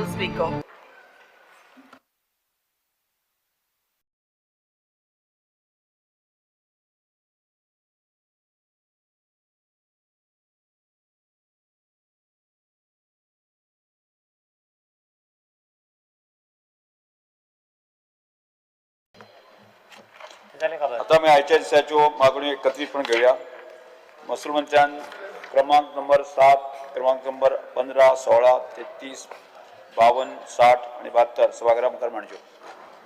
Honorable Speaker. आता मी आयच्या दिसाच्यो मागण्यो एकत्रितपणे घेऊया. मुसलमानच्या क्रमांक नंबर 7, क्रमांक नंबर 15, 16, 33, 52, 60 आणि 72 सभागृह मुखार मांडच्यो.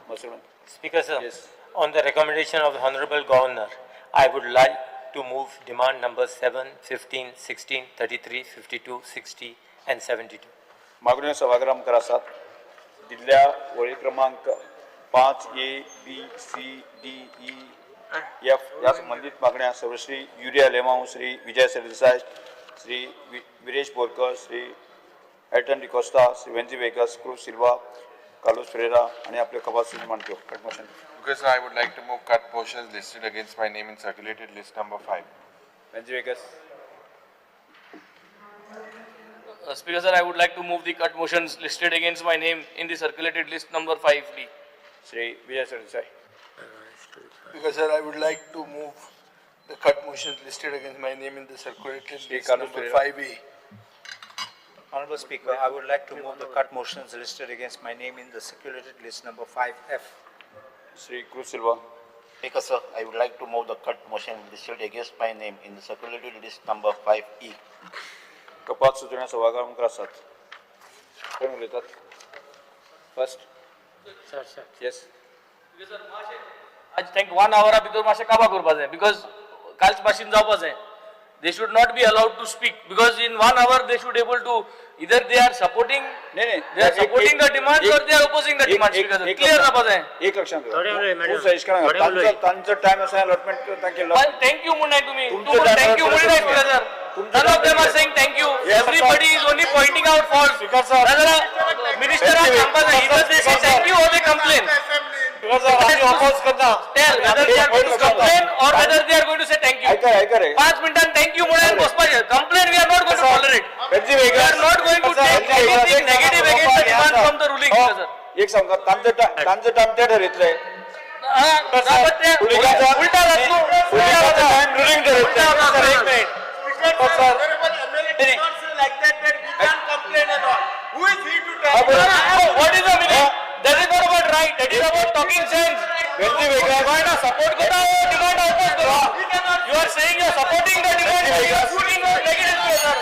मुसलमान. Speaker sir, Yes. on the recommendation of the Honorable Governor, I would like to move demand number 7, 15, 16, 33, 52, 60 and 72. मागण्यो सभागृह मुखार आसात. दिल्ल्या वळी क्रमांक 5 A, B, C, D, E, F या संबंधित मागण्या सर्वश्री युरिया लेमाऊ, श्री विजय सरदेसाई, श्री वीरेश बोरकर, श्री एल्टन डिकोस्टा, श्री वेंजी वेगस, क्रूज सिल्वा, कार्लोस फेरेरा आणि आपले खबासून मांडतो. Motion. Because I would like to move cut portions listed against my name in circulated list number 5. Venzy Viegas. Speaker sir, I would like to move the cut motions listed against my name in the circulated list number 5D. Shri Vijay Sardesai. Because sir, I would like to move the cut motions listed against my name in the circulated list Carlos number Pereira. 5A. Honorable Speaker, I would like to move the cut motions listed against my name in the circulated list number 5F. Shri cruise Silva. Speaker sir, I would like to move the cut motion listed against my name in the circulated list number 5E. कपात सूचना सभागृह मुखार आसात. कोण उलयतात? First. Sir. Yes. I think 1 hour भितर मातशें काबां करपा जाय because कालच भाशेन जावपा जाय. They should not be allowed to speak because in 1 hour they should able to either they are supporting नाही they are supporting the demands or they are opposing the demands. Speaker sir, clear जावपा जाय. एक लक्षात ठेवा. तांचो time आसा allotment तांचे Thank you म्हणून तुम्ही. तुमचं तू thank you time म्हणून Speaker sir. None of them are saying thank you. Everybody is only pointing out faults. Speaker sir. Minister are सांगपा जाय. Either they say thank you or they complain. Tell whether they are going to complain or whether they are going to say thank you. ऐका रे. 5 मिनिटांनी thank you म्हणून बसपाचें. Complain we are not going to tolerate. Venzy We Viegas. are not going to take anything negative against the demand from the ruling Speaker sir. एक सांगा तांचं time ते ठरयतले. उलटा time ruling ठरयतले. एक minute. What is the meaning? That is not about right. That is about talking sense. Venzy Viegas. Why not support karo? Demand oppose karo. You are saying you are supporting the demand. You are putting out negative pressure.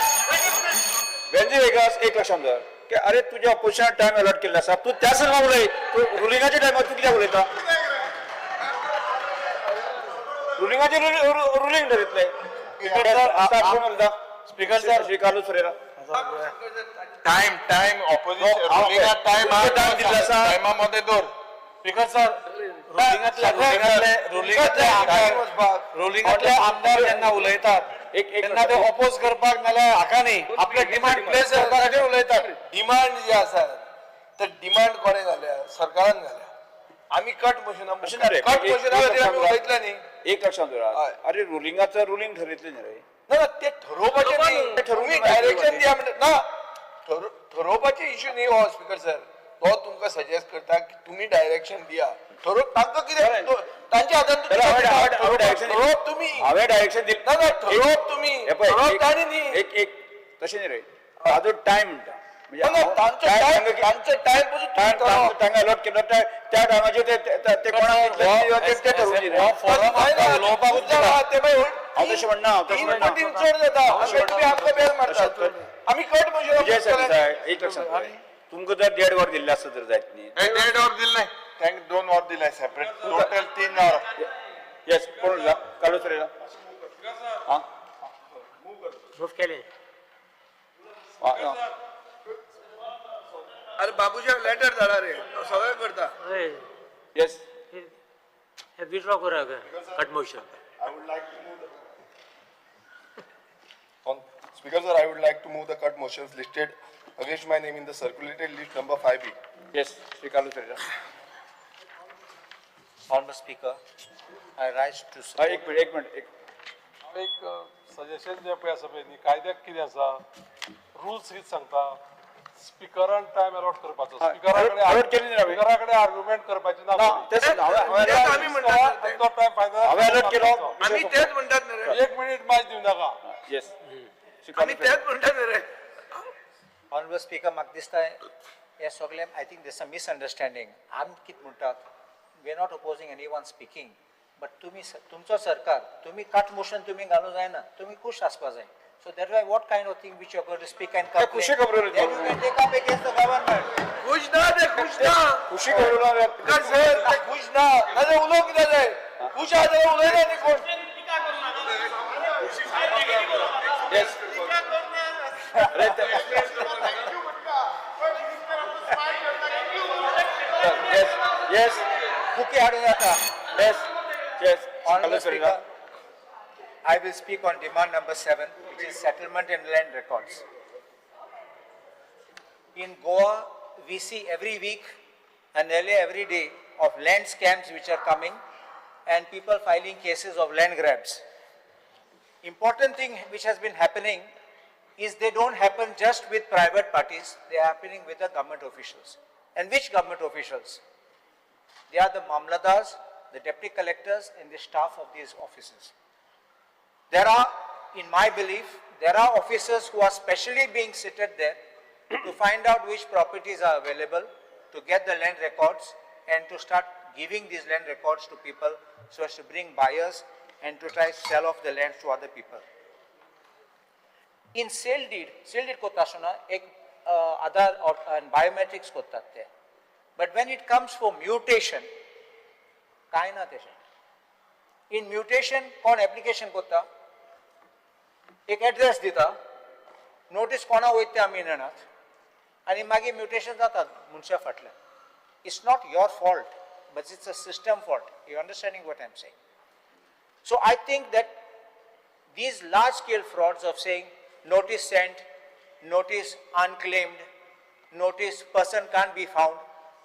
Venzy Viegas एक लक्षात धर की अरे तुझ्या opposition time allot केला असा तू त्या संघ उलय तू रुलिंगाच्या टायमार तू कित्याक उलयता रुलिंगाचे रुलिंग ठरयतले. Speaker sir Shri Carlos Ferreira. Time opposition ruling time मध्ये दोर. Speaker sir, रुलिंगातले आमदार जेन्ना उलयतात तेन्ना ते ऑपोज करपाक नाल्यार हाका न्ही आपले डिमांड प्लेस करपाक उलयतात. डिमांड जी आसा ते डिमांड कोणे घाल्या? सरकारान घाल्या. आमी कट मोशना खातीर आमी उलयतले न्ही. एक लक्षात धरा अरे रुलिंगाचं रुलिंग ठरयतले न्ही रे. ना ते ठरोवपाचें न्ही. तुम्ही डायरेक्शन दिया म्हणटा ना ठरोवपाचे इश्यू न्ही हो स्पीकर सर. तो तुमकां सजेस्ट करता की तुम्ही डायरेक्शन दिया. ठरोव तांकां कितें तांच्या हातान ठरोवप तुम्ही. हांवें डायरेक्शन दिलें ना ना ठरोवप तुम्ही. ठरोवप तांणी न्ही. एक तशें न्ही रे. ताजो टायम म्हणटा तांचो टायम पासून तांकां अलॉट केलो त्या टायमाचेर ते कोणाक ते ठरवून दिलें. हांव तशें म्हणना चड जाता आमकां बेल मारतात. आमी कट विजय सर मोशन एक लक्षात घे. तुमकां जर 1.5 वर दिल्ले आसत तर जायत न्ही. 1.5 hour दिले. त्यांनी 2 hour दिले सेपरेट. Total 3 hour. येस कोण उरला? कार्लोस फेरेरा. हां Move केले. हां अरे बाबूशाक लेटर धाडा रे. तो सगळें करता. येस हे withdraw करा cut motion. Speaker sir, I would like to move the cut motions listed against my name in the circulated list number 5B. Yes Shri Carlos Ferreira. Honorable Speaker, I rise to support. एक minute एक suggestion जे पळय आसा पळय न्ही कायद्याक कितें आसा रुल्स कितें सांगता स्पीकरान टाइम अलॉट करपाचो हय, allot केली ना हांवें. स्पीकराकडे आर्ग्युमेंट करपाची ना ना तेच आम्ही म्हणतात आणि तो टाइम फायदा हांवें अलॉट केलो आम्ही तेच म्हणतात ना रे. 1 मिनिट माच दिवं नाका येस आम्ही तेच म्हणतात ना रे. Honorable Speaker, म्हाका दिसता हे सगळे I think there's some misunderstanding. आमी कितें म्हणटात, we are not opposing anyone speaking, but तुम्ही तुमचो सरकार, तुम्ही कट मोशन तुम्ही घालूं जायना, तुम्ही खुश आसपा जाय. So that's why what kind of thing which you are going to speak and complain, खुशी खबरो रे. then you can take up against the government. खुश ना ते खुश ना. खुशी करूला का सर ते खुश ना. नाजाल्यार उलोवंक कितें जाय. खुश आहा जाल्यार उलयना न्ही कोण. येस येस येस बुके हाडूं जाता. Yes yes Honorable Speaker, I will speak on demand number 7, which is settlement and land records. In Goa, we see every week and nearly every day of land scams which are coming and people filing cases of land grabs. Important thing which has been happening is they don't happen just with private parties, they are happening with the government officials. And which government officials? They are the Mamladars, the deputy collectors and the staff of these offices. There are, in my belief, there are officers who are specially being seated there to find out which properties are available, to get the land records and to start giving these land records to people so as to bring buyers and to try sell off the land to other people. In sale deed kotta shona ek Aadhaar and biometrics kottat te. But when it comes for mutation, काय ना तेशें. In mutation कोण application कोत्ता, एक address दिता, notice कोणा वयता ते आमी नेनात, आनी मागीर mutation जाता मनशा फाटल्यान. It's not your fault, but it's a system fault. You understanding what I'm saying? So I think that these large scale frauds of saying notice sent, notice unclaimed, notice person can't be found,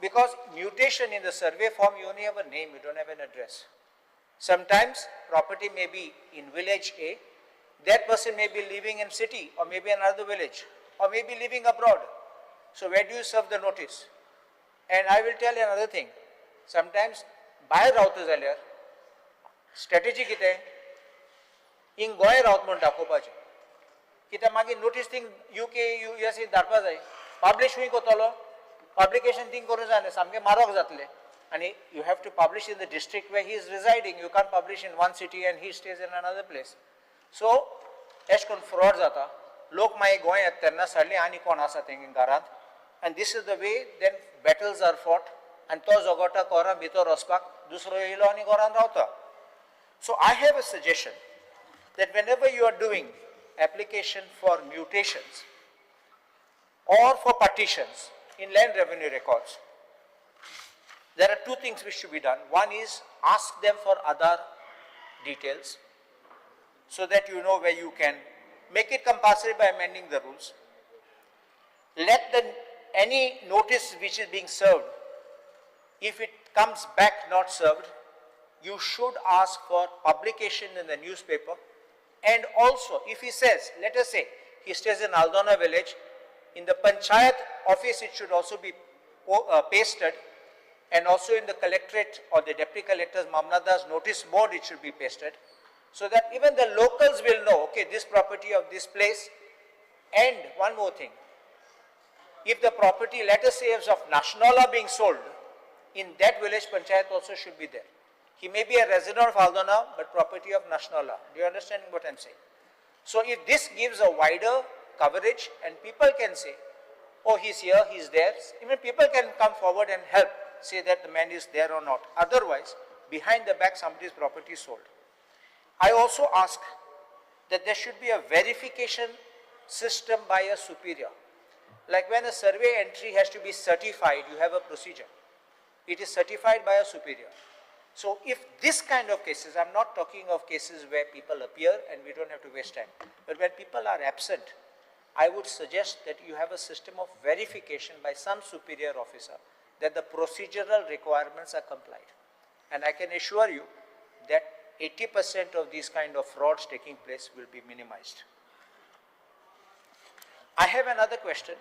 because mutation in the survey form you only have a name, you don't have an address. Sometimes property may be in village A, that person may be living in city or maybe another village or maybe living abroad. So where do you serve the notice? And I will tell you another thing, sometimes भायर रावता जाल्यार strategy कितें, हिंग गोंय रावता म्हूण दाखोवपाचें. कित्याक मागीर notice thing UK, USA धाडपा जाय, पब्लिश खंय कोतलो, publication थिंग करूं जाय, सामकें मारोग जातलें. And you have to publish in the district where he is residing. You can't publish in one city and he stays in another place. So, एश कोन fraud जाता. लोक मागीर गोंय येता तेन्ना सडली आनी कोण आसा तेंगे घरांत. And this is the way then battles are fought. And तो झगडटा कोरा भितर वचपाक दुसरो येयलो आनी घरांत रावता. So I have a suggestion that whenever you are doing application for mutations or for partitions in land revenue records, there are two things which should be done. One is ask them for Aadhaar details so that you know where you can make it compulsory by amending the rules. Let any notice which is being served, if it comes back not served, you should ask for publication in the newspaper. And also, if he says, let us say, he stays in Aldona village, in the Panchayat office it should also be pasted, and also in the collectorate or the deputy collector's Mamladar's notice board it should be pasted, so that even the locals will know, okay, this property of this place. And one more thing, if the property, let us say, is of Nationala being sold, in that village Panchayat also should be there. He may be a resident of Aldona, but property of Nationala. Do you understand what I'm saying? So if this gives a wider coverage and people can say, oh, he's here, he's there, even people can come forward and help say that the man is there or not. Otherwise, behind the back, somebody's property is sold. I also ask that there should be a verification system by a superior. Like when a survey entry has to be certified, you have a procedure. It is certified by a superior. So if this kind of cases, I'm not talking of cases where people appear and we don't have to waste time, but when people are absent, I would suggest that you have a system of verification by some superior officer that the procedural requirements are complied. And I can assure you that 80% of these kind of frauds taking place will be minimized. I have another question.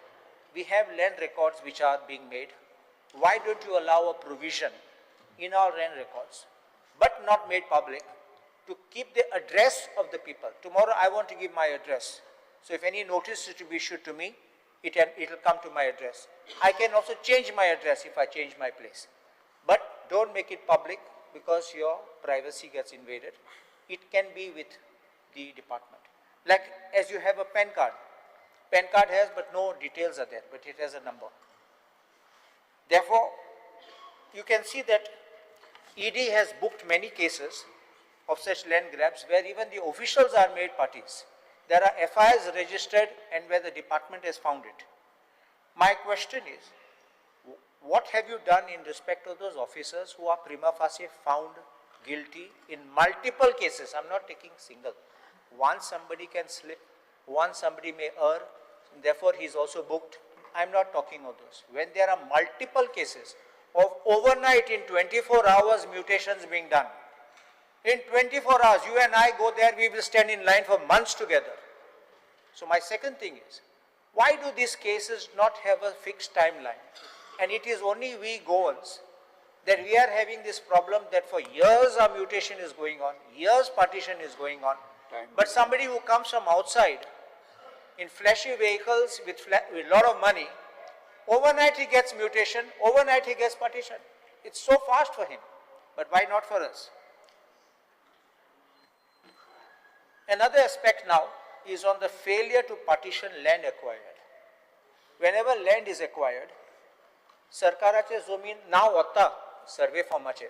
we have land records which are being made. Why don't you allow a provision in our land records, but not made public, to keep the address of the people? Tomorrow I want to give my address. So if any notice is to be issued to me, it will come to my address. I can also change my address if I change my place. But don't make it public because your privacy gets invaded. It can be with the department. Like as you have a PAN card. PAN card has, but no details are there, but it has a number. Therefore, you can see that ED has booked many cases of such land grabs where even the officials are made parties. There are FIRs registered and where the department has found it. My question is, what have you done in respect of those officers who are prima facie found guilty in multiple cases? I'm not taking single. Once somebody can slip, once somebody may err, therefore he is also booked. I'm not talking of those. When there are multiple cases of overnight in 24 hours mutations being done, in 24 hours, you and I go there, we will stand in line for months together. So my second thing is, why do these cases not have a fixed timeline? And it is only we Goans that we are having this problem that for years our mutation is going on, years partition is going on. But somebody who comes from outside in flashy vehicles with a lot of money, overnight he gets mutation, overnight he gets partition. It's so fast for him, but why not for us? Another aspect now is on the failure to partition land acquired. Whenever land is acquired, सरकाराचे जमीन नाव वता सर्वे फॉर्माचेर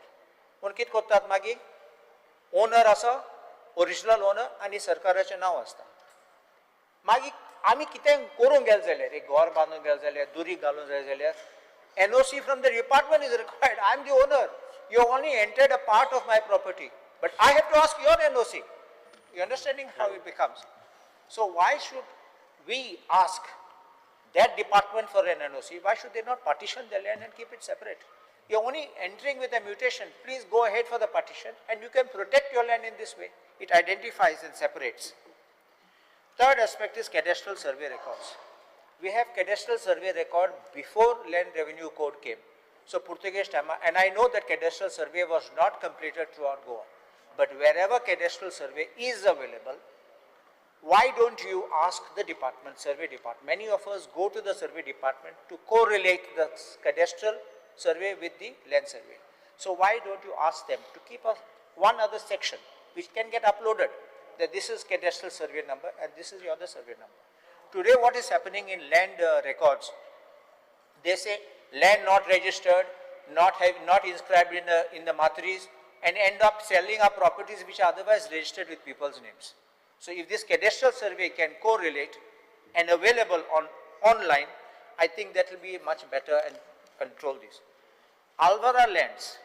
पूण कितें करतात मागीर owner आसा original owner आनी सरकाराचें नांव आसता मागीर आमी कितें करूंक गेले जाल्यार एक घर बांदूंक गेले जाल्यार दुरी घालूंक जाय जाल्यार NOC from the department is required. I am the owner. You have only entered a part of my property, but I have to ask your NOC. You understanding how it becomes? So why should we ask that department for an NOC? Why should they not partition the land and keep it separate? You're only entering with a mutation. Please go ahead for the partition and you can protect your land in this way. It identifies and separates. Third aspect is cadastral survey records. We have cadastral survey record before Land Revenue Code came. So Portuguese time, and I know that cadastral survey was not completed throughout Goa. But wherever cadastral survey is available, why don't you ask the department, survey department? Many of us go to the survey department to correlate the cadastral survey with the land survey. So why don't you ask them to keep one other section which can get uploaded, that this is cadastral survey number and this is your other survey number. Today what is happening in land records, they say land not registered, not inscribed in the matris, and end up selling our properties which are otherwise registered with people's names. So if this cadastral survey can correlate and available online, I think that will be much better and control this. Alvara lands,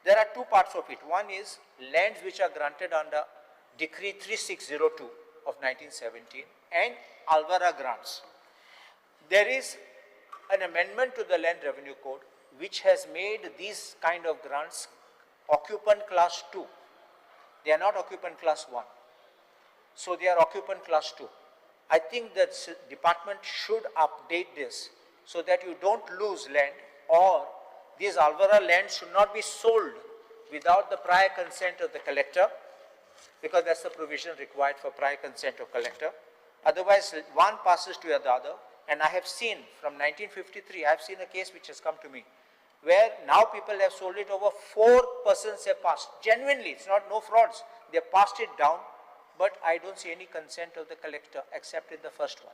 there are two parts of it. One is lands which are granted under Decree 3602 of 1917 and Alvara grants. There is an amendment to the Land Revenue Code which has made these kind of grants occupant class 2. They are not occupant class 1. So they are occupant class 2. I think that department should update this so that you don't lose land, or these Alvara lands should not be sold without the prior consent of the collector, because that's the provision required for prior consent of collector. Otherwise, one passes to the other. And I have seen from 1953, I have seen a case which has come to me, where now people have sold it over 4 persons have passed. Genuinely, it's not no frauds. They have passed it down, but I don't see any consent of the collector except in the first one.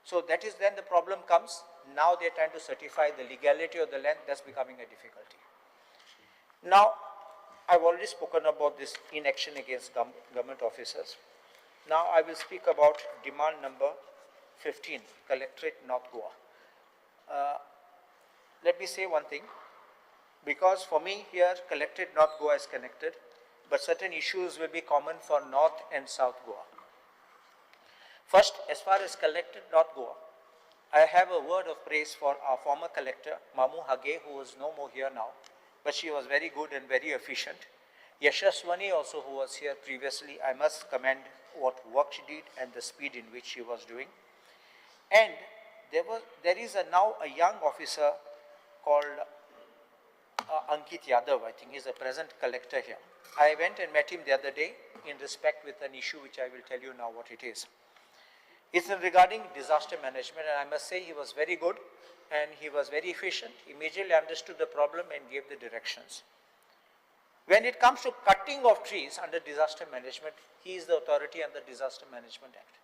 So that is then the problem comes. Now they're trying to certify the legality of the land. That's becoming a difficulty. Now, I've already spoken about this inaction against government officers. Now I will speak about demand number 15, Collectorate North Goa. Let me say one thing, because for me here Collectorate North Goa is connected, but certain issues will be common for North and South Goa. First, as far as Collectorate North Goa, I have a word of praise for our former collector, Mamu Hage, who is no more here now, but she was very good and very efficient. Yashaswani also, who was here previously, I must commend what work she did and the speed in which she was doing. And there is now a young officer called Ankit Yadav, I think he's the present collector here. I went and met him the other day in respect with an issue which I will tell you now what it is. It's regarding disaster management, and I must say he was very good and he was very efficient, immediately understood the problem and gave the directions. When it comes to cutting of trees under disaster management, he is the authority under Disaster Management Act.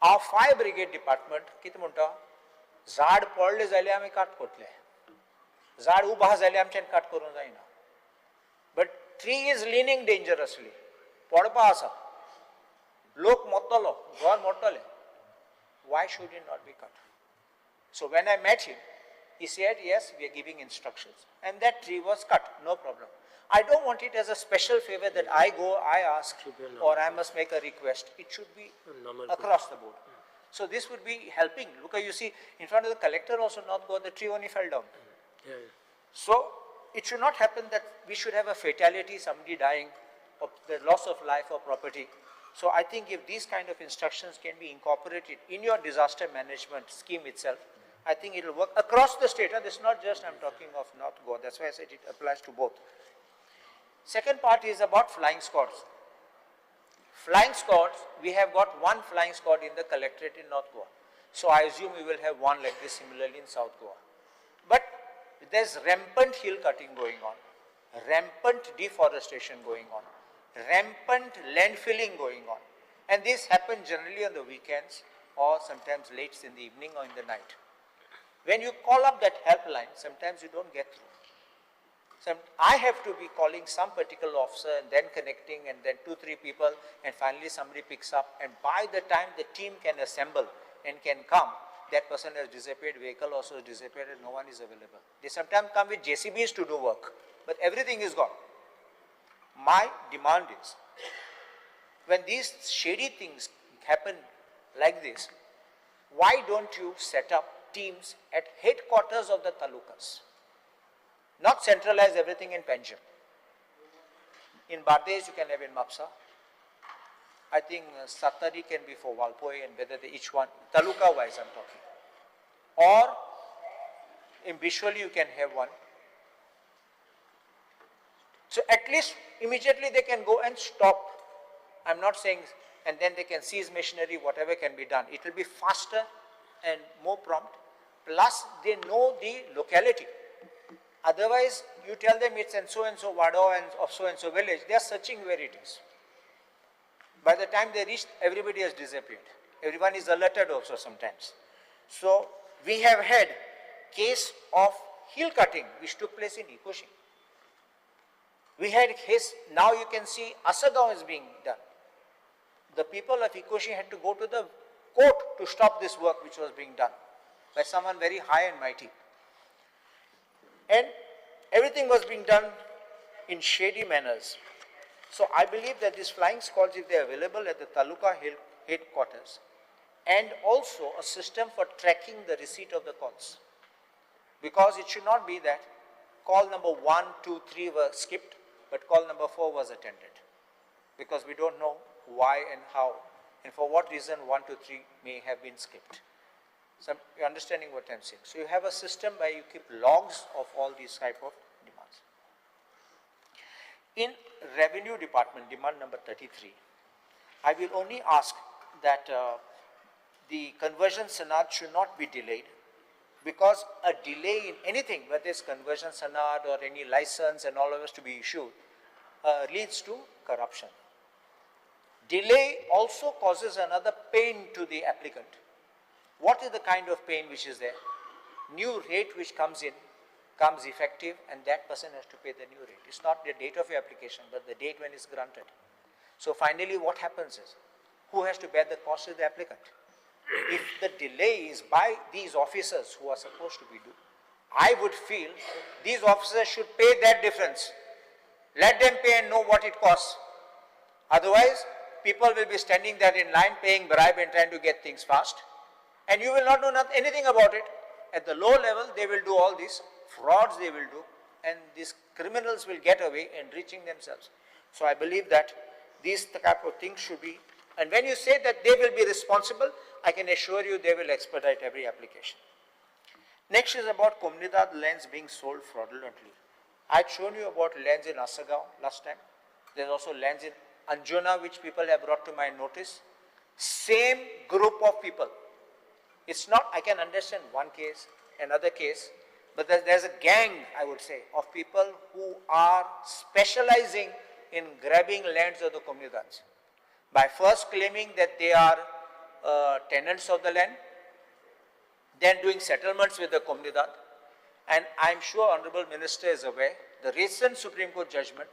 Our fire brigade department, किती म्हणता, झाड पडले जाले आम्ही काट कोटले, झाड उभा जाले आमच्यान काट करून जायना. But tree is leaning dangerously, पडपा आसा, लोक मोडटलो, घर मोडटले. Why should it not be cut? So when I met him, he said, yes, we are giving instructions. And that tree was cut, no problem. I don't want it as a special favor that I go, I ask, or I must make a request. It should be across the board. So this would be helping. Look, you see, in front of the collector also not go, the tree only fell down. So it should not happen that we should have a fatality, somebody dying, or the loss of life or property. So I think if these kind of instructions can be incorporated in your disaster management scheme itself, I think it will work across the state. And this is not just I'm talking of North Goa. That's why I said it applies to both. Second part is about flying squads. Flying squads, we have got one flying squad in the collectorate in North Goa. So I assume we will have one like this similarly in South Goa. But there's rampant hill cutting going on, rampant deforestation going on, rampant landfilling going on. And this happens generally on the weekends or sometimes late in the evening or in the night. When you call up that helpline, sometimes you don't get through. I have to be calling some particular officer and then connecting and then 2-3 people and finally somebody picks up, and by the time the team can assemble and can come, that person has disappeared, vehicle also has disappeared and no one is available. They sometimes come with JCBs to do work, but everything is gone. My demand is, when these shady things happen like this, why don't you set up teams at headquarters of the talukas? Not centralize everything in Panjim. In Bardez you can have in Mapsa. I think Satari can be for Walpoi and whether each one, taluka wise I'm talking. Or in Bishwali you can have one. So at least immediately they can go and stop. I'm not saying, and then they can seize machinery, whatever can be done. It will be faster and more prompt. Plus they know the locality. Otherwise, you tell them it's and so Wado and so village, they are searching where it is. By the time they reach, everybody has disappeared. Everyone is alerted also sometimes. So, we have had case of hill cutting which took place in Ikoshi. We had case, now you can see Asagaon is being done. The people of Ikoshi had to go to the court to stop this work which was being done by someone very high and mighty. And everything was being done in shady manners. So I believe that these flying squads, if they are available at the Taluka headquarters, and also a system for tracking the receipt of the calls. Because it should not be that call number 1, 2, 3 were skipped, but call number 4 was attended. Because we don't know why and how, and for what reason 1, 2, 3 may have been skipped. So you're understanding what I'm saying. So you have a system where you keep logs of all these type of demands. In revenue department, demand number 33, I will only ask that the conversion sanad should not be delayed, because a delay in anything, whether it's conversion sanad or any license and all of us to be issued, leads to corruption. Delay also causes another pain to the applicant. What is the kind of pain which is there? New rate which comes in, comes effective, and that person has to pay the new rate. It's not the date of your application, but the date when it's granted. So finally what happens is, who has to bear the cost is the applicant. If the delay is by these officers who are supposed to be due, I would feel these officers should pay that difference. Let them pay and know what it costs. Otherwise, people will be standing there in line paying bribe and trying to get things fast. And you will not know anything about it. At the low level, they will do all these frauds they will do, and these criminals will get away and reaching themselves. So I believe that these type of things should be And when you say that they will be responsible, I can assure you they will expedite every application. Next is about Comunidad lands being sold fraudulently. I'd shown you about lands in Asagaon last time. There's also lands in Anjuna which people have brought to my notice. Same group of people. It's not, I can understand one case, another case, but there's a gang, I would say, of people who are specializing in grabbing lands of the Comunidades by first claiming that they are tenants of the land, then doing settlements with the Comunidad. And I'm sure Honorable Minister is aware, the recent Supreme Court judgment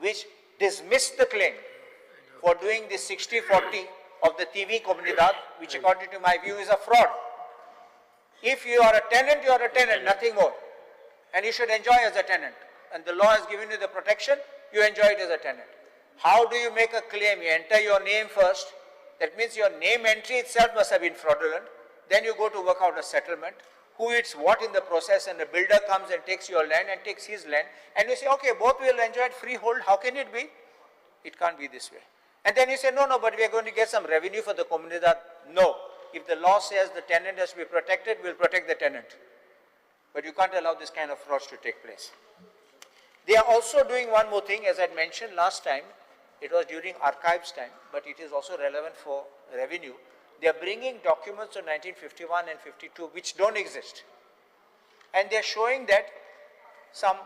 which dismissed the claim for doing the 60-40 of the TV Comunidad, which according to my view is a fraud. If you are a tenant, you are a tenant, nothing more. And you should enjoy as a tenant. And the law has given you the protection, you enjoy it as a tenant. How do you make a claim? You enter your name first. That means your name entry itself must have been fraudulent. Then you go to work out a settlement. Who eats what in the process, and the builder comes and takes your land and takes his land. And you say, okay, both will enjoy it freehold. How can it be? It can't be this way. And then you say, no, but we are going to get some revenue for the Comunidad. No. If the law says the tenant has to be protected, we'll protect the tenant. But you can't allow this kind of frauds to take place. They are also doing one more thing, as I mentioned last time. It was during archives time, but it is also relevant for revenue. They are bringing documents of 1951 and 52 which don't exist. And they are showing that some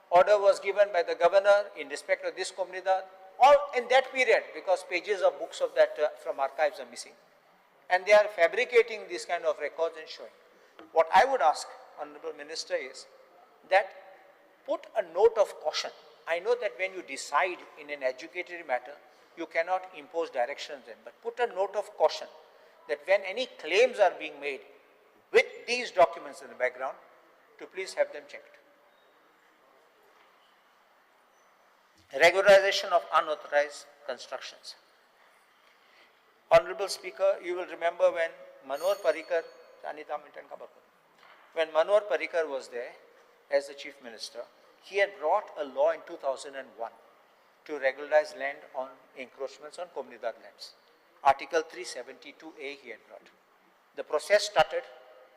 order was given by the governor in respect of this Comunidad, or in that period, because pages of books of that from archives are missing. And they are fabricating these kind of records and showing. What I would ask, Honorable Minister, is that put a note of caution. I know that when you decide in an adjudicatory matter, you cannot impose directions then, but put a note of caution that when any claims are being made with these documents in the background, to please have them checked. Regularization of unauthorized constructions. Honorable Speaker, you will remember when Manohar Parrikar, when Manohar Parrikar was there as the Chief Minister, he had brought a law in 2001 to regularize land on encroachments on Comunidad lands. Article 372A he had brought. The process started,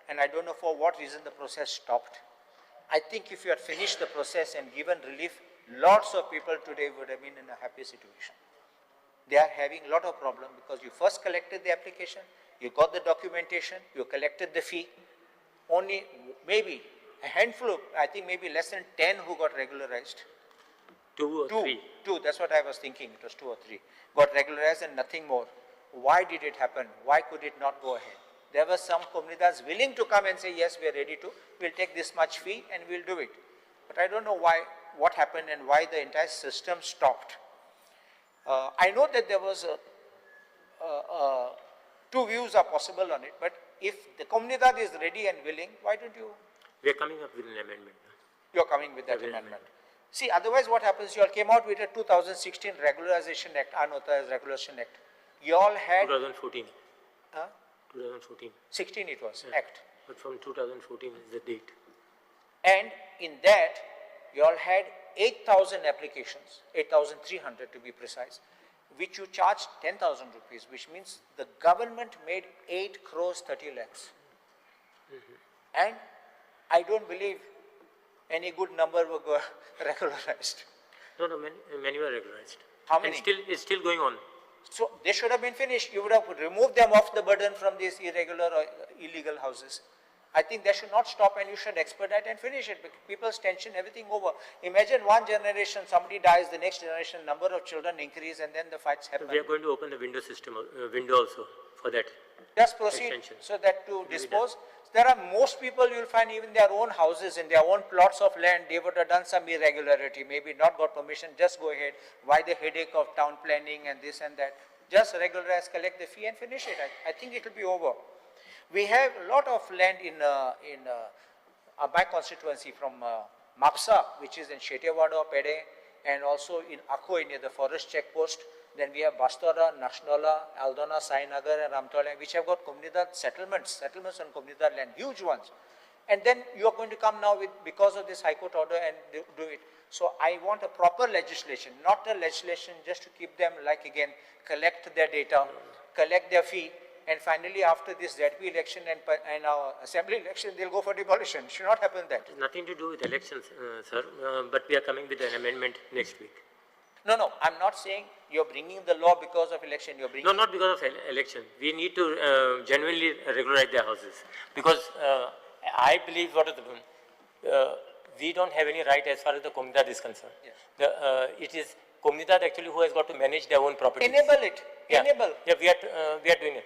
and I don't know for what reason the process stopped. I think if you had finished the process and given relief, lots of people today would have been in a happy situation. They are having a lot of problem because you first collected the application, you got the documentation, you collected the fee. Only maybe a handful of, I think maybe less than 10 who got regularized. Two or three. Two, that's what I was thinking, it was 2 or 3. Got regularized and nothing more. Why did it happen? Why could it not go ahead? There were some Comunidades willing to come and say, yes, we are ready to, we'll take this much fee and we'll do it. But I don't know why, what happened and why the entire system stopped. I know that there was two views are possible on it, but if the Comunidad is ready and willing, why don't you? We are coming up with an amendment. You are coming with that amendment. See, otherwise what happens, you all came out with a 2016 Regularization Act, Unauthorized Regulation Act. You all had... 2014. 2014. 16 it was, Act. But from 2014 is the date. And in that, you all had 8,000 applications, 8,300 to be precise, which you charged 10,000 rupees, which means the government made 8 crores 30 lakhs. And I don't believe any good number were regularized. No, many were regularized. How many? And it's still going on. So they should have been finished. You would have removed them off the burden from these irregular or illegal houses. I think they should not stop and you should expedite and finish it. People's tension, everything over. Imagine one generation, somebody dies, the next generation, number of children increase and then the fights happen. We are going to open the window system, window also for that. Just proceed Extension. so that to dispose. There are most people you will find even their own houses in their own plots of land, they would have done some irregularity, maybe not got permission, just go ahead. Why the headache of town planning and this and that? Just regularize, collect the fee and finish it. I think it will be over. We have a lot of land in my constituency from Mapsa, which is in Shetewada, Pede, and also in Akoi near the forest checkpost. Then we have Bastora, Nashnola, Aldona, Sainagar and Ramtola, which have got Comunidad settlements on Comunidad land, huge ones. And then you are going to come now with, because of this High Court order and do it. So I want a proper legislation, not a legislation just to keep them like again, collect their data, collect their fee, and finally after this ZP election and our assembly election, they'll go for demolition. Should not happen that. Nothing to do with elections, sir, but we are coming with an amendment next week. No, I'm not saying you're bringing the law because of election, you're bringing. No, not because of election. We need to genuinely regularize their houses. Because I believe we don't have any right as far as the Comunidad is concerned. Yes. It is Comunidad actually who has got to manage their own property. Enable it, enable. Yeah, we are doing it.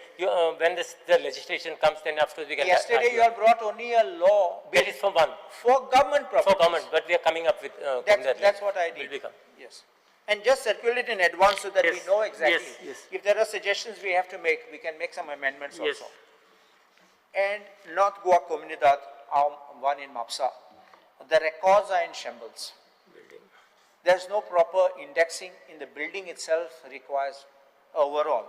When the legislation comes, then after we can. Yesterday you have brought only a law. That is for one. For government properties. For government, but we are coming up with That's what I did. Will become. Yes. And just circulate in advance so that we Yes, know exactly. yes, yes. If there are suggestions we have to make, we can make some amendments Yes. also. And North Goa Comunidad, one in Mapsa, the records are in shambles. There's no proper indexing in the building itself requires overall.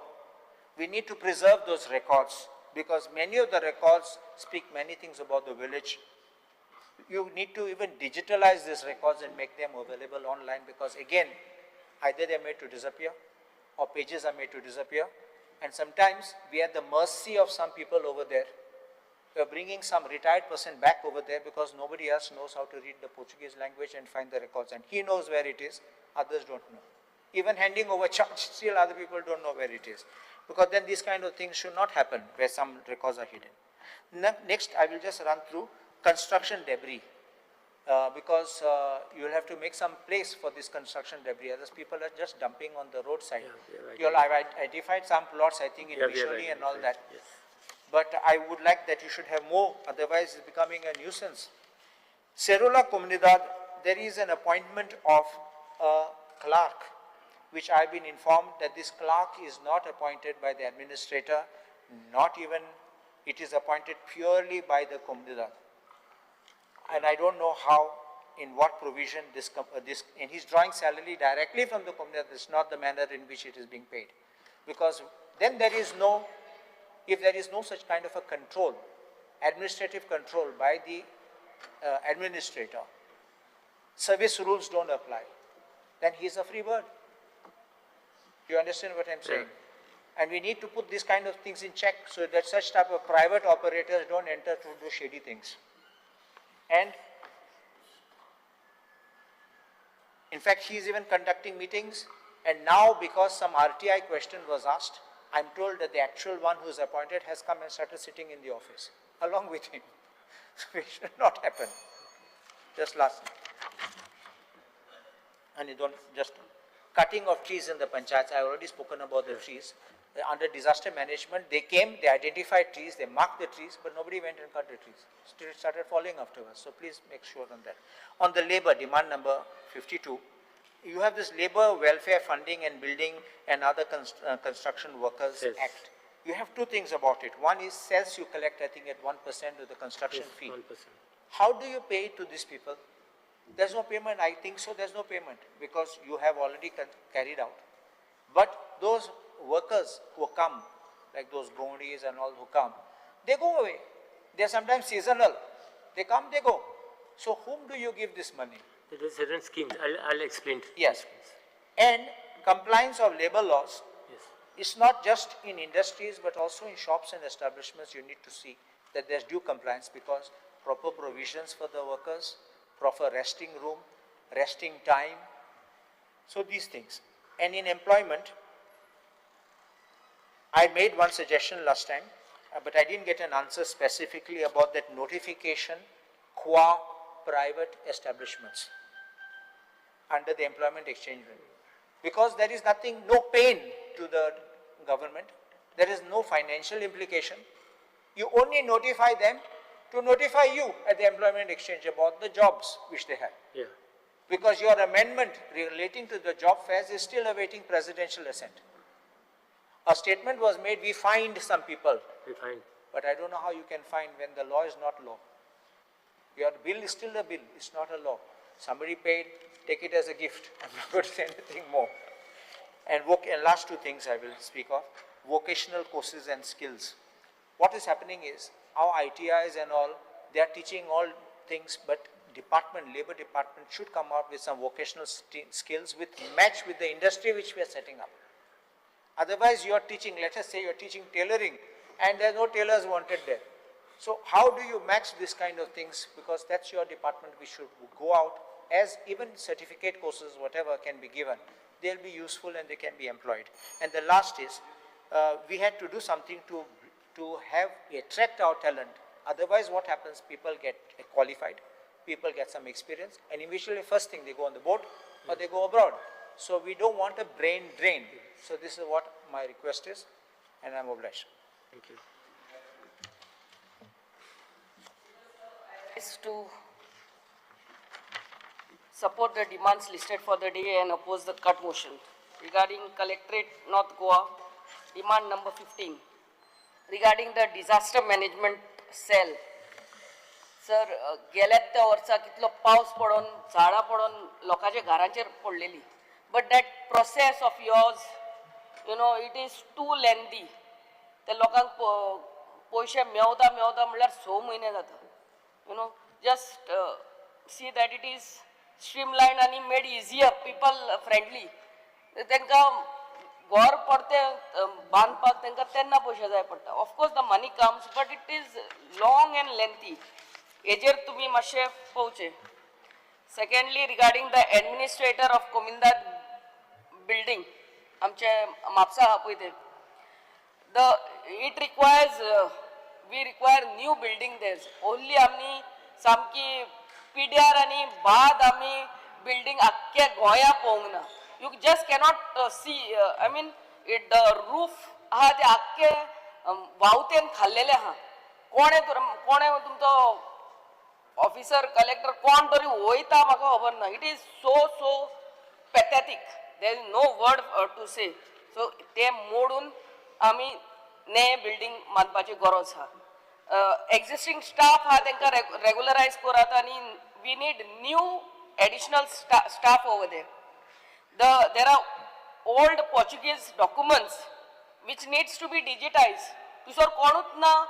We need to preserve those records because many of the records speak many things about the village. You need to even digitalize these records and make them available online because again, either they're made to disappear or pages are made to disappear. And sometimes we are at the mercy of some people over there. We're bringing some retired person back over there because nobody else knows how to read the Portuguese language and find the records. And he knows where it is, others don't know. Even handing over charge, still other people don't know where it is. Because then these kind of things should not happen where some records are hidden. Next, I will just run through construction debris. Because you will have to make some place for this construction debris. Others people are just dumping on the roadside. Yeah, I've identified some plots, I think, in Bisholi and all that. Yes. But I would like that you should have more, otherwise it's becoming a nuisance. Cerula Comunidad, there is an appointment of a clerk, which I've been informed that this clerk is not appointed by the administrator, not even, it is appointed purely by the Comunidad. And I don't know how, in what provision and he's drawing salary directly from the Comunidad, this is not the manner in which it is being paid. Because then there is no, if there is no such kind of a control, administrative control by the administrator, service rules don't apply, then he is a free bird. You understand what I'm saying? And we need to put these kind of things in check so that such type of private operators don't enter to do shady things. And in fact, he is even conducting meetings. And now because some RTI question was asked, I'm told that the actual one who is appointed has come and started sitting in the office along with him. It should not happen. Just last. And you don't just cutting of trees in the panchayats. I already spoken about the trees. Under disaster management, they came, they identified trees, they marked the trees, but nobody went and cut the trees. Still it started falling afterwards. So please make sure on that. On the labor, demand number 52, you have this Labor Welfare Funding and Building and Other Construction Workers Yes. Act. You have two things about it. One is sales you collect, I think, at 1% of the construction fee. 1%. How do you pay it to these people? There's no payment. I think so. There's no payment because you have already carried out. But those workers who come, like those Gondis and all who come, they go away. They're sometimes seasonal. They come, they go. So whom do you give this money? There are certain schemes. I'll explain. Yes. And compliance of labor laws. Yes. It's not just in industries, but also in shops and establishments. You need to see that there's due compliance because proper provisions for the workers, proper resting room, resting time. So these things. And in employment, I made one suggestion last time, but I didn't get an answer specifically about that notification qua private establishments under the Employment Exchange Rule. Because there is nothing, no pain to the government, there is no financial implication. You only notify them to notify you at the Employment Exchange about the jobs which they have. Yeah. Because your amendment relating to the job fairs is still awaiting presidential assent. A statement was made, we fined some people, We find. but I don't know how you can fine when the law is not law. Your bill is still a bill, it's not a law. Somebody paid, take it as a gift. I'm not going to say anything more. And last two things I will speak of, vocational courses and skills. What is happening is, our ITIs and all, They are teaching all things, but labor department should come out with some vocational skills with match with the industry which we are setting up. Otherwise, you are teaching, let us say you are teaching tailoring and there are no tailors wanted there. So how do you match this kind of things? Because that's your department, we should go out as even certificate courses, whatever can be given, they'll be useful and they can be employed. And the last is, we had to do something to attract our talent. Otherwise, what happens? People get qualified, people get some experience, and eventually first thing they go on the boat or they go abroad. So we don't want a brain drain. So this is what my request is, and I'm obliged. Thank you. Is to support the demands listed for the day and oppose the cut motion. Regarding Collectorate North Goa, demand number 15. Regarding the disaster management cell. Sir, गेल्यात त्या वर्सा कितलो पावस पडून झाडां पडून लोकांच्या घरांचेर पडलेली. But that process of yours, you know, it is too lengthy. त्या लोकांक पैसे मेवता म्हणल्यार 6 म्हयने जाता. You know, just see that it is streamlined and made easier, people friendly. तांकां घर पडते बांदपाक तांकां तेन्ना पयशे जाय पडटा. Of course the money comes, but it is long and lengthy. हेजेर तुमी मातशे पळोवचे. Secondly, regarding the administrator of Komindad building, आमचे म्हापसा आहा पळय ते, it requires we require new building there. Only आमी सामकी पिड्यार आनी बाद आमी building आख्ख्या गोंया पळोवंक ना. You just cannot see, I mean, the roof आहा ते आख्खे वावतेन खाल्लेले आहा. कोणे तुमचो ऑफिसर कलेक्टर कोण तरी वयता म्हाका खबर ना. It is so pathetic. There is no word to say. So ते मोडून आमी नये बिल्डिंग बांदपाची गरज आहा. Existing staff ha tenka regularize korat and we need new additional staff over there. There are old Portuguese documents which needs to be digitized. To sir konut na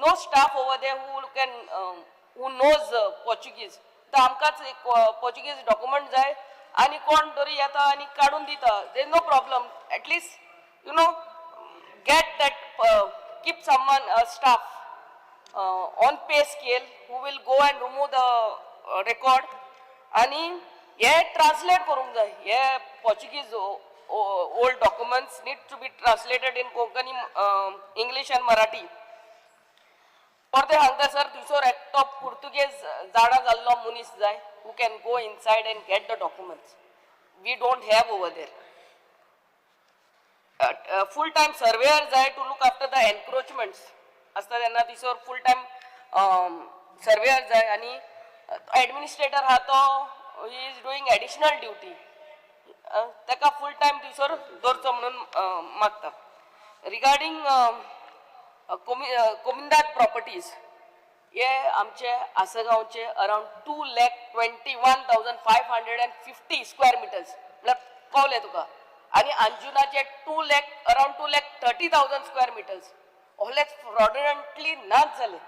no staff over there who knows Portuguese. The amkats Portuguese document jai ani kon tori yata ani kadun dita. There is no problem. At least you know get that. Keep someone, staff on pay scale who will go and remove the record and translate karung jai. Portuguese old documents need to be translated in Konkani, English and Marathi. For the hangda sir, tisor act of Portuguese zada gallo munis jai who can go inside and get the documents. We don't have over there. Full-time surveyors are to look after the encroachments. Asta त्यांना तिसर full-time surveyors are आणि administrator हा तो he is doing additional duty. त्याका full-time तिसर दरचो म्हणून मागता. Regarding Komindad properties, ये आमचे आसगावचे around 2,21,550 square meters. मतलब कळले तुका. आणि अंजुनाचे around 2,30,000 square meters. All fraudulently not झाले.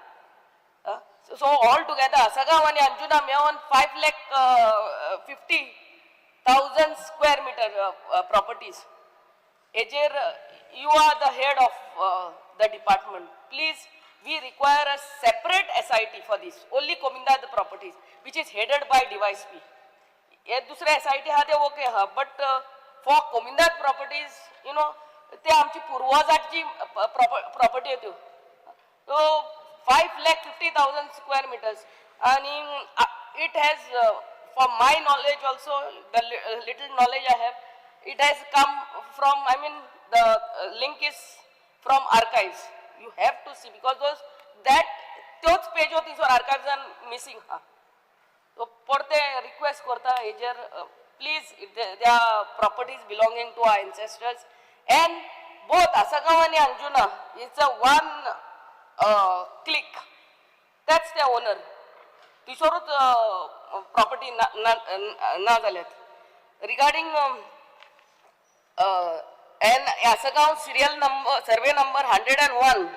So all together, Asagaon and Anjuna maven 5,50,000 square meter properties. Ejer, you are the head of the department. Please, we require a separate SIT for this. Only Komindad properties, which is headed by device P. ये दूसरे SIT हा ते okay हा, but for Komindad properties, you know, ते आमची पूर्वजाची property होती. So 5,50,000 square meters, and it has, for my knowledge also, the little knowledge I have, it has come from, I mean, the link is from archives. You have to see because those page of these archives are missing. So, porte request korta ejer, please, they are properties belonging to our ancestors, and both Asagaon and Anjuna, it's a one click. That's the owner. Tisorut property na zalet. Regarding and Asagaon serial number, survey number 101/1,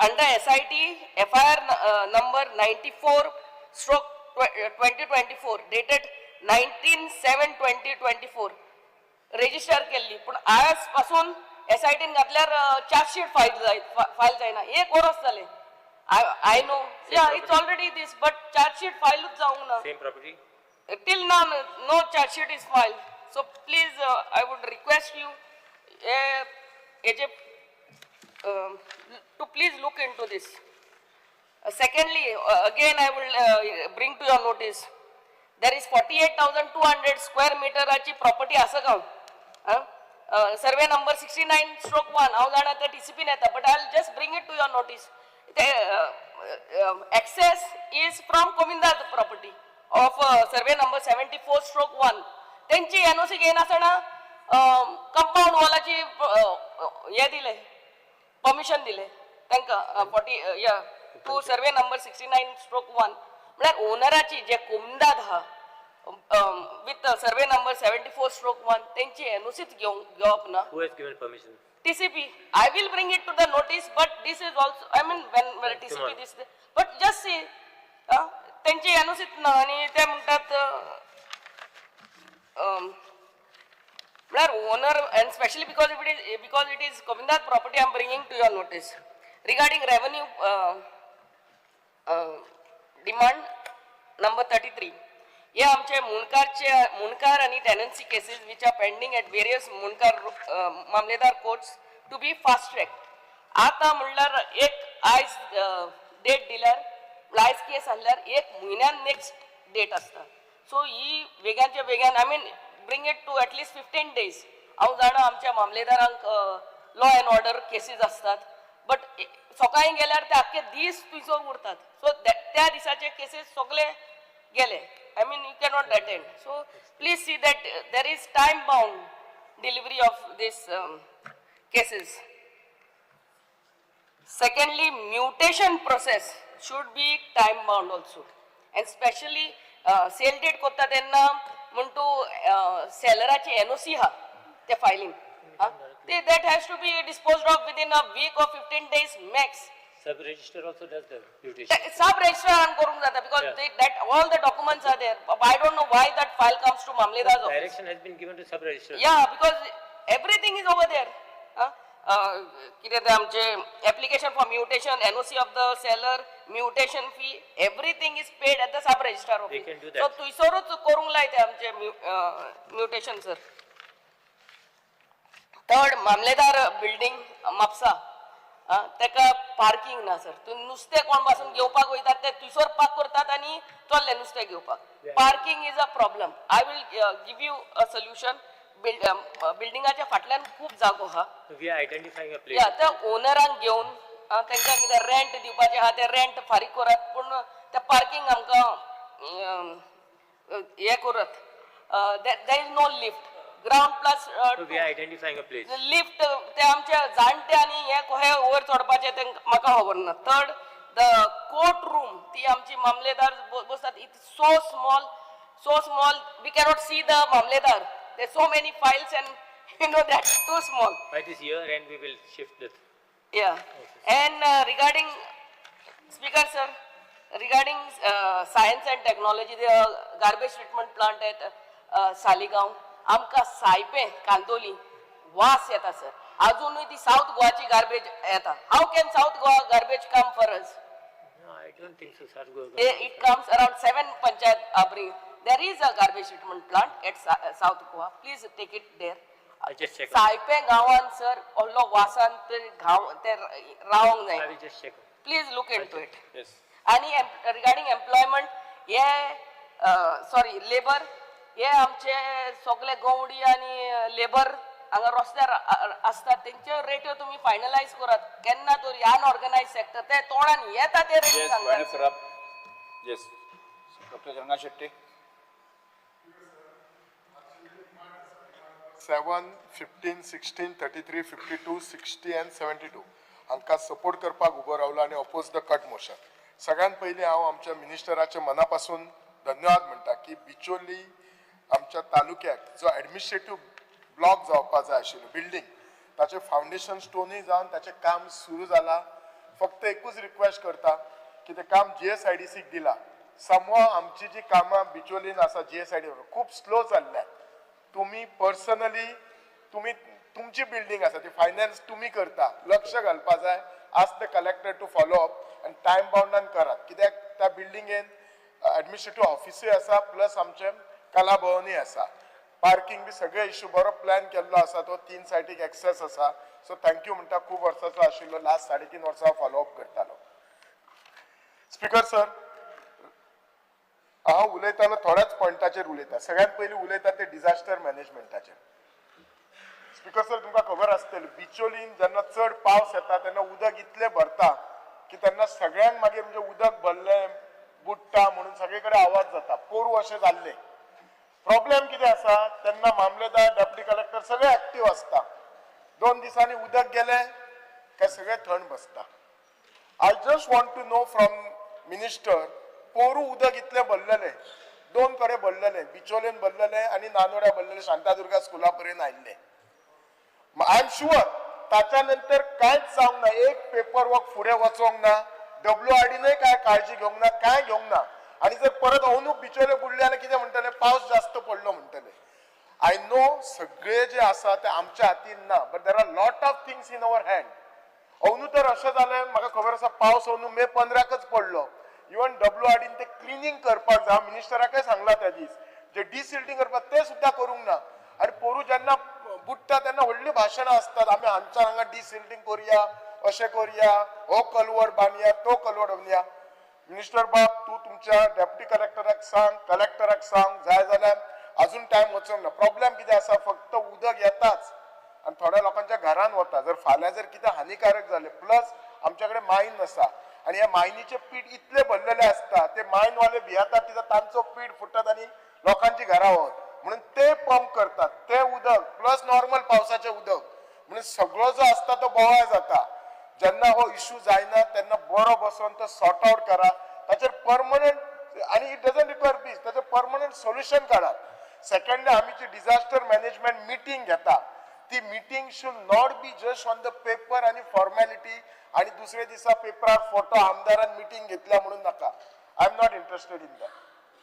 under SIT FIR number 94/2024 dated 19/7/2024 register केली पण आजपासून SIT घातल्यार chargesheet file जायना एक वर्स जाले I know it's already this but charge sheet filed जाऊंग ना Same property? till now no charge sheet is filed so please I would request you to please look into this. Secondly, again I will bring to your notice, there is 48,200 square meter achi property Asagaon. Survey number 69/1. हांव जाणा ते TCP नेता, but I'll just bring it to your notice. The access is from Komindad property of survey number 74/1. त्यांची NOC घेयना आसतना compound वॉलाची हे दिले permission दिले तांकां 40 टू सर्वे नंबर 69/1 म्हळ्यार ओनराची जे कोमदाद आहा विथ सर्वे नंबर 74/1 त्यांची एनओसीच घेवप ना. Who has given permission? TCP. I will bring it to the notice, but this is also, I mean, when TCP this, but just see, त्यांची एनओसीच ना आणि ते म्हणतात owner, and especially because it is Komindad property, I am bringing to your notice regarding revenue demand number 33. हे आमचे मुणकार आणि tenancy cases which are pending at various मुणकार मामलेदार courts to be fast tracked. आता म्हणल्यार एक आयज डेट दिल्यार आयज केस आसल्यार एक म्हयन्यान नेक्स्ट डेट आसता. सो ही वेगांच्या वेगान I mean bring it to at least 15 days. हांव जाणा आमच्या मामलेदारांक लॉ अँड ऑर्डर केसीस असतात बट सकाळी गेल्यार ते आख्खे दीस थंयसर उरतात. सो त्या दिसाचे केसीस सगळे गेले. I mean you cannot attend. So please see that there is time bound delivery of these cases. Secondly, mutation process should be time bound also, and especially sale date कोत्ता तेन्ना म्हणटू सेलराची NOC हा ते filing that has to be disposed of within a week or 15 days max. Sub register also does the mutation. Sub register and करून जाता because that all the documents are there. I don't know why that file comes to Mamledar's office. Direction has been given to sub register. Yeah, because everything is over there. कितें ते आमचे application for mutation, NOC of the seller, mutation fee, everything is paid at the sub registrar office. They can do that. So थंयसरूच करूंक लाय ते आमचे mutation sir. Third, मामलेदार building Mapusa तेका parking ना sir. तूं नुस्तें कोण पासून घेवपाक वयतात ते थंयसर पार्क करतात आनी चल्ले नुस्तें घेवपाक. Parking is a problem. I will give you a solution. बिल्डिंगाच्या फाटल्यान खूप जागो हा. We are identifying a place. या त्या ओनरांक घेवन तांकां कितें रेंट दिवपाचें आहा ते रेंट फारीक करात पूण ते पार्किंग आमकां हे करात. There is no lift. Ground plus So we are identifying a place. Lift ते आमचे जाणटे आनी हे कोहे वयर चडपाचे ते म्हाका खबर ना. थर्ड, द कोर्ट रूम ती आमची मामलेदार बसतात. It so small we cannot see the mamlatdar. There are so many files and you know that's too small. By this year end we will shift it. Yeah. And regarding speaker sir, regarding science and technology, the garbage treatment plant at Saligaon, आमका सायपे कांदोली वास येता sir. अजूनही ती south गोवाची garbage येता. How can South Goa garbage come for us? No, I don't think so, sir. It comes around 7 panchayat Abri. There is a garbage treatment plant at South Goa. Please take it there. I'll just check. सायपे गावान sir ओल्लो वासान ते रावंक जाय. I will just check. Please look into it. Yes. आणि regarding employment, labor, हे आमचे सगळे गवडी आणि लेबर हांगा रस्त्यार असतात तेंचे रेट्यो तुम्ही फायनलाइज करात. केन्ना तरी अनऑर्गनायझड सेक्टर ते तोडान येता ते रेट Yes, सांगतात. Vainu Sarab. Yes. Dr. Ranga Shetty. 7, 15, 16, 33, 52, 60 and 72 हांकां सपोर्ट करपाक उबो रावलो आनी ऑपोज द कट मोशन. सगळ्यात पयलीं हांव आमच्या मिनिस्टराचे मना पासून धन्यवाद म्हणटा की बिचोली आमच्या तालुक्याक जो एडमिनिस्ट्रेटिव्ह ब्लॉक जावपाक जाय आशिल्लो बिल्डींग ताचे फाउंडेशन स्टोनूय जावन ताचें काम सुरू जाला. फक्त एकूच रिक्वेस्ट करता की तें काम GSIDCक दिला. समहाव आमची जी कामां बिचोलीन आसा GSID खूप स्लो चल्ल्यात. तुम्ही पर्सनली तुमची बिल्डिंग आसा ती फायनान्स तुम्ही करता, लक्ष घालपा जाय. Ask the collector to follow up आनी टायम बाउंडान करात. कित्याक त्या बिल्डिंगेन ॲडमिनिस्ट्रेटिव्ह ऑफिसूय आसा प्लस आमचें कला भवनूय आसा. पार्किंग बी सगळे इश्यू बरो प्लॅन केल्लो आसा तो 3 सायटीक एक्सेस आसा. सो थँक्यू म्हणटा खूब वर्साचो आशिल्लो लास्ट 3.5 वर्सां फॉलो अप करतालो. स्पीकर सर, हांव उलयताना थोड्याच पॉयंटाचेर उलयता. सगळ्यात पयलीं उलयता ते डिझास्टर मॅनेजमेंटाचेर. स्पीकर सर, तुमकां खबर आसतली बिचोलीन जेन्ना चड पावस येता तेन्ना उदक इतलें भरता की तेन्ना सगळ्यांक मागीर म्हणजे उदक भरलें बुडटा म्हणून सगळे कडेन आवाज जाता. पोरू अशें जाल्लें. प्रॉब्लेम कितें आसा तेन्ना मामलेदार डेप्युटी कलेक्टर सगळे एक्टीव आसता. 2 दिसांनी उदक गेलें काय सगळे थंड बसता. I just want to know from minister, पोरू उदक इतलें भरलेलें, 2 कडेन भरलेलें, बिचोलेन भरलेलें आनी नानोड्या भरलेलें, शांतादुर्गा स्कुला पर्यंत आयिल्लें. आय एम शुअर ताच्या नंतर कांयच जावंक ना. एक पेपर वर्क फुडें वचोंक ना. WRDनूय काय काळजी घेवंक ना, काय घेवंक ना. आणि जर परत अवनूक बिचोले बुडले जाल्यार कितें म्हणटले, पावस जास्त पडलो म्हणटले. आय नो सगळे जे आसा ते आमच्या हातीन ना, but there are lot of things in our hand. अवनू तर अशें जालें, म्हाका खबर आसा पावस अवनू मे 15कच पडलो. इवन WRDन ते क्लिनींग करपाक जाय. मिनिस्टराकय सांगला त्या दीस जे डिसिल्टिंग करपाक ते सुद्दां करूंक ना. आनी पोरू जेन्ना बुडटा तेन्ना व्हडली भाशणां आसतात, आमी हांगा डिसिल्टिंग करुया, अशें करुया, हो कलवड बांदया, तो कलवड बांदया. मिनिस्टर बाब, तू तुमच्या डेप्युटी कलेक्टराक सांग, कलेक्टराक सांग, जाय जाल्यार अजून टायम वचोंक ना. प्रॉब्लेम कितें आसा, फक्त उदक येताच आनी थोड्या लोकांच्या घरान वता. जर फाल्यां जर कितें हानिकारक जालें, प्लस आमच्या कडेन मायन आसा आनी ह्या मायनीचे पीठ इतले भरलेले आसता, ते मायनवाले भियातात तिथं तांचो पीठ फुटतात आनी लोकांची घरां वत म्हणून ते पंप करतात. ते उदक प्लस नॉर्मल पावसाचें उदक म्हणून सगळो जो आसता तो बोवाळ जाता. जेन्ना हो इश्यू जायना तेन्ना बरो बसोन तो सॉर्ट आउट करा. ताचेर परमनंट आनी इट डजंट रिक्वायर पीस, ताचेर परमनंट सोल्युशन काडात. सेकंडली आमी जी डिझास्टर मॅनेजमेंट मिटींग घेता, ती meeting should not be just on the paper आनी फॉर्मॅलिटी आनी दुसरे दिसा पेपरार फोटो आमदारान मिटींग घेतल्या म्हणून नाका. I am not interested in that.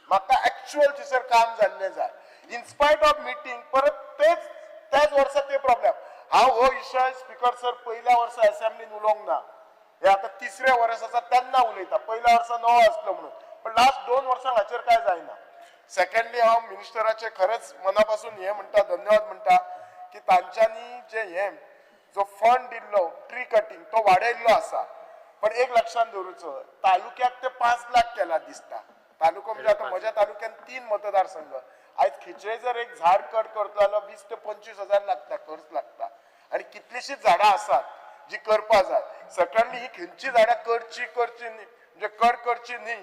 म्हाका एक्चुअल थंयसर काम जाल्लें जाय. इन स्पायट ऑफ मिटींग परत त्याच वर्सा ते प्रॉब्लेम. हांव हो विशय स्पीकर सर पहिल्या वर्सा असेंब्लीन उलोवंक ना. हे आता 3रे वर्स आसा तेन्ना उलयता. पहिल्या वर्सा नवो आसलो म्हणून, पण लास्ट 2 वर्सांक हाचेर काय जायना. सेकंडली हांव मिनिस्टराचे खरंच मनापासून हे म्हणटा, धन्यवाद म्हणटा की तांच्यांनी जे जो फंड दिल्लो ट्री कटिंग तो वाडयल्लो आसा. पण एक लक्षात दवरूचो, तालुक्याक ते 5 लाख केला दिसता. तालुको म्हणजे आता म्हज्या तालुक्यात 3 मतदारसंघ. आयज खिचळे जर एक झाड कट करतलो जाल्यार 20 ते 25 हजार लागता, खर्च लागता. आणि कितलीशीच झाडां आसात जी करपा जाय. सेकंडली ही खंयची झाडां करची न्ही, म्हणजे कट करची न्ही,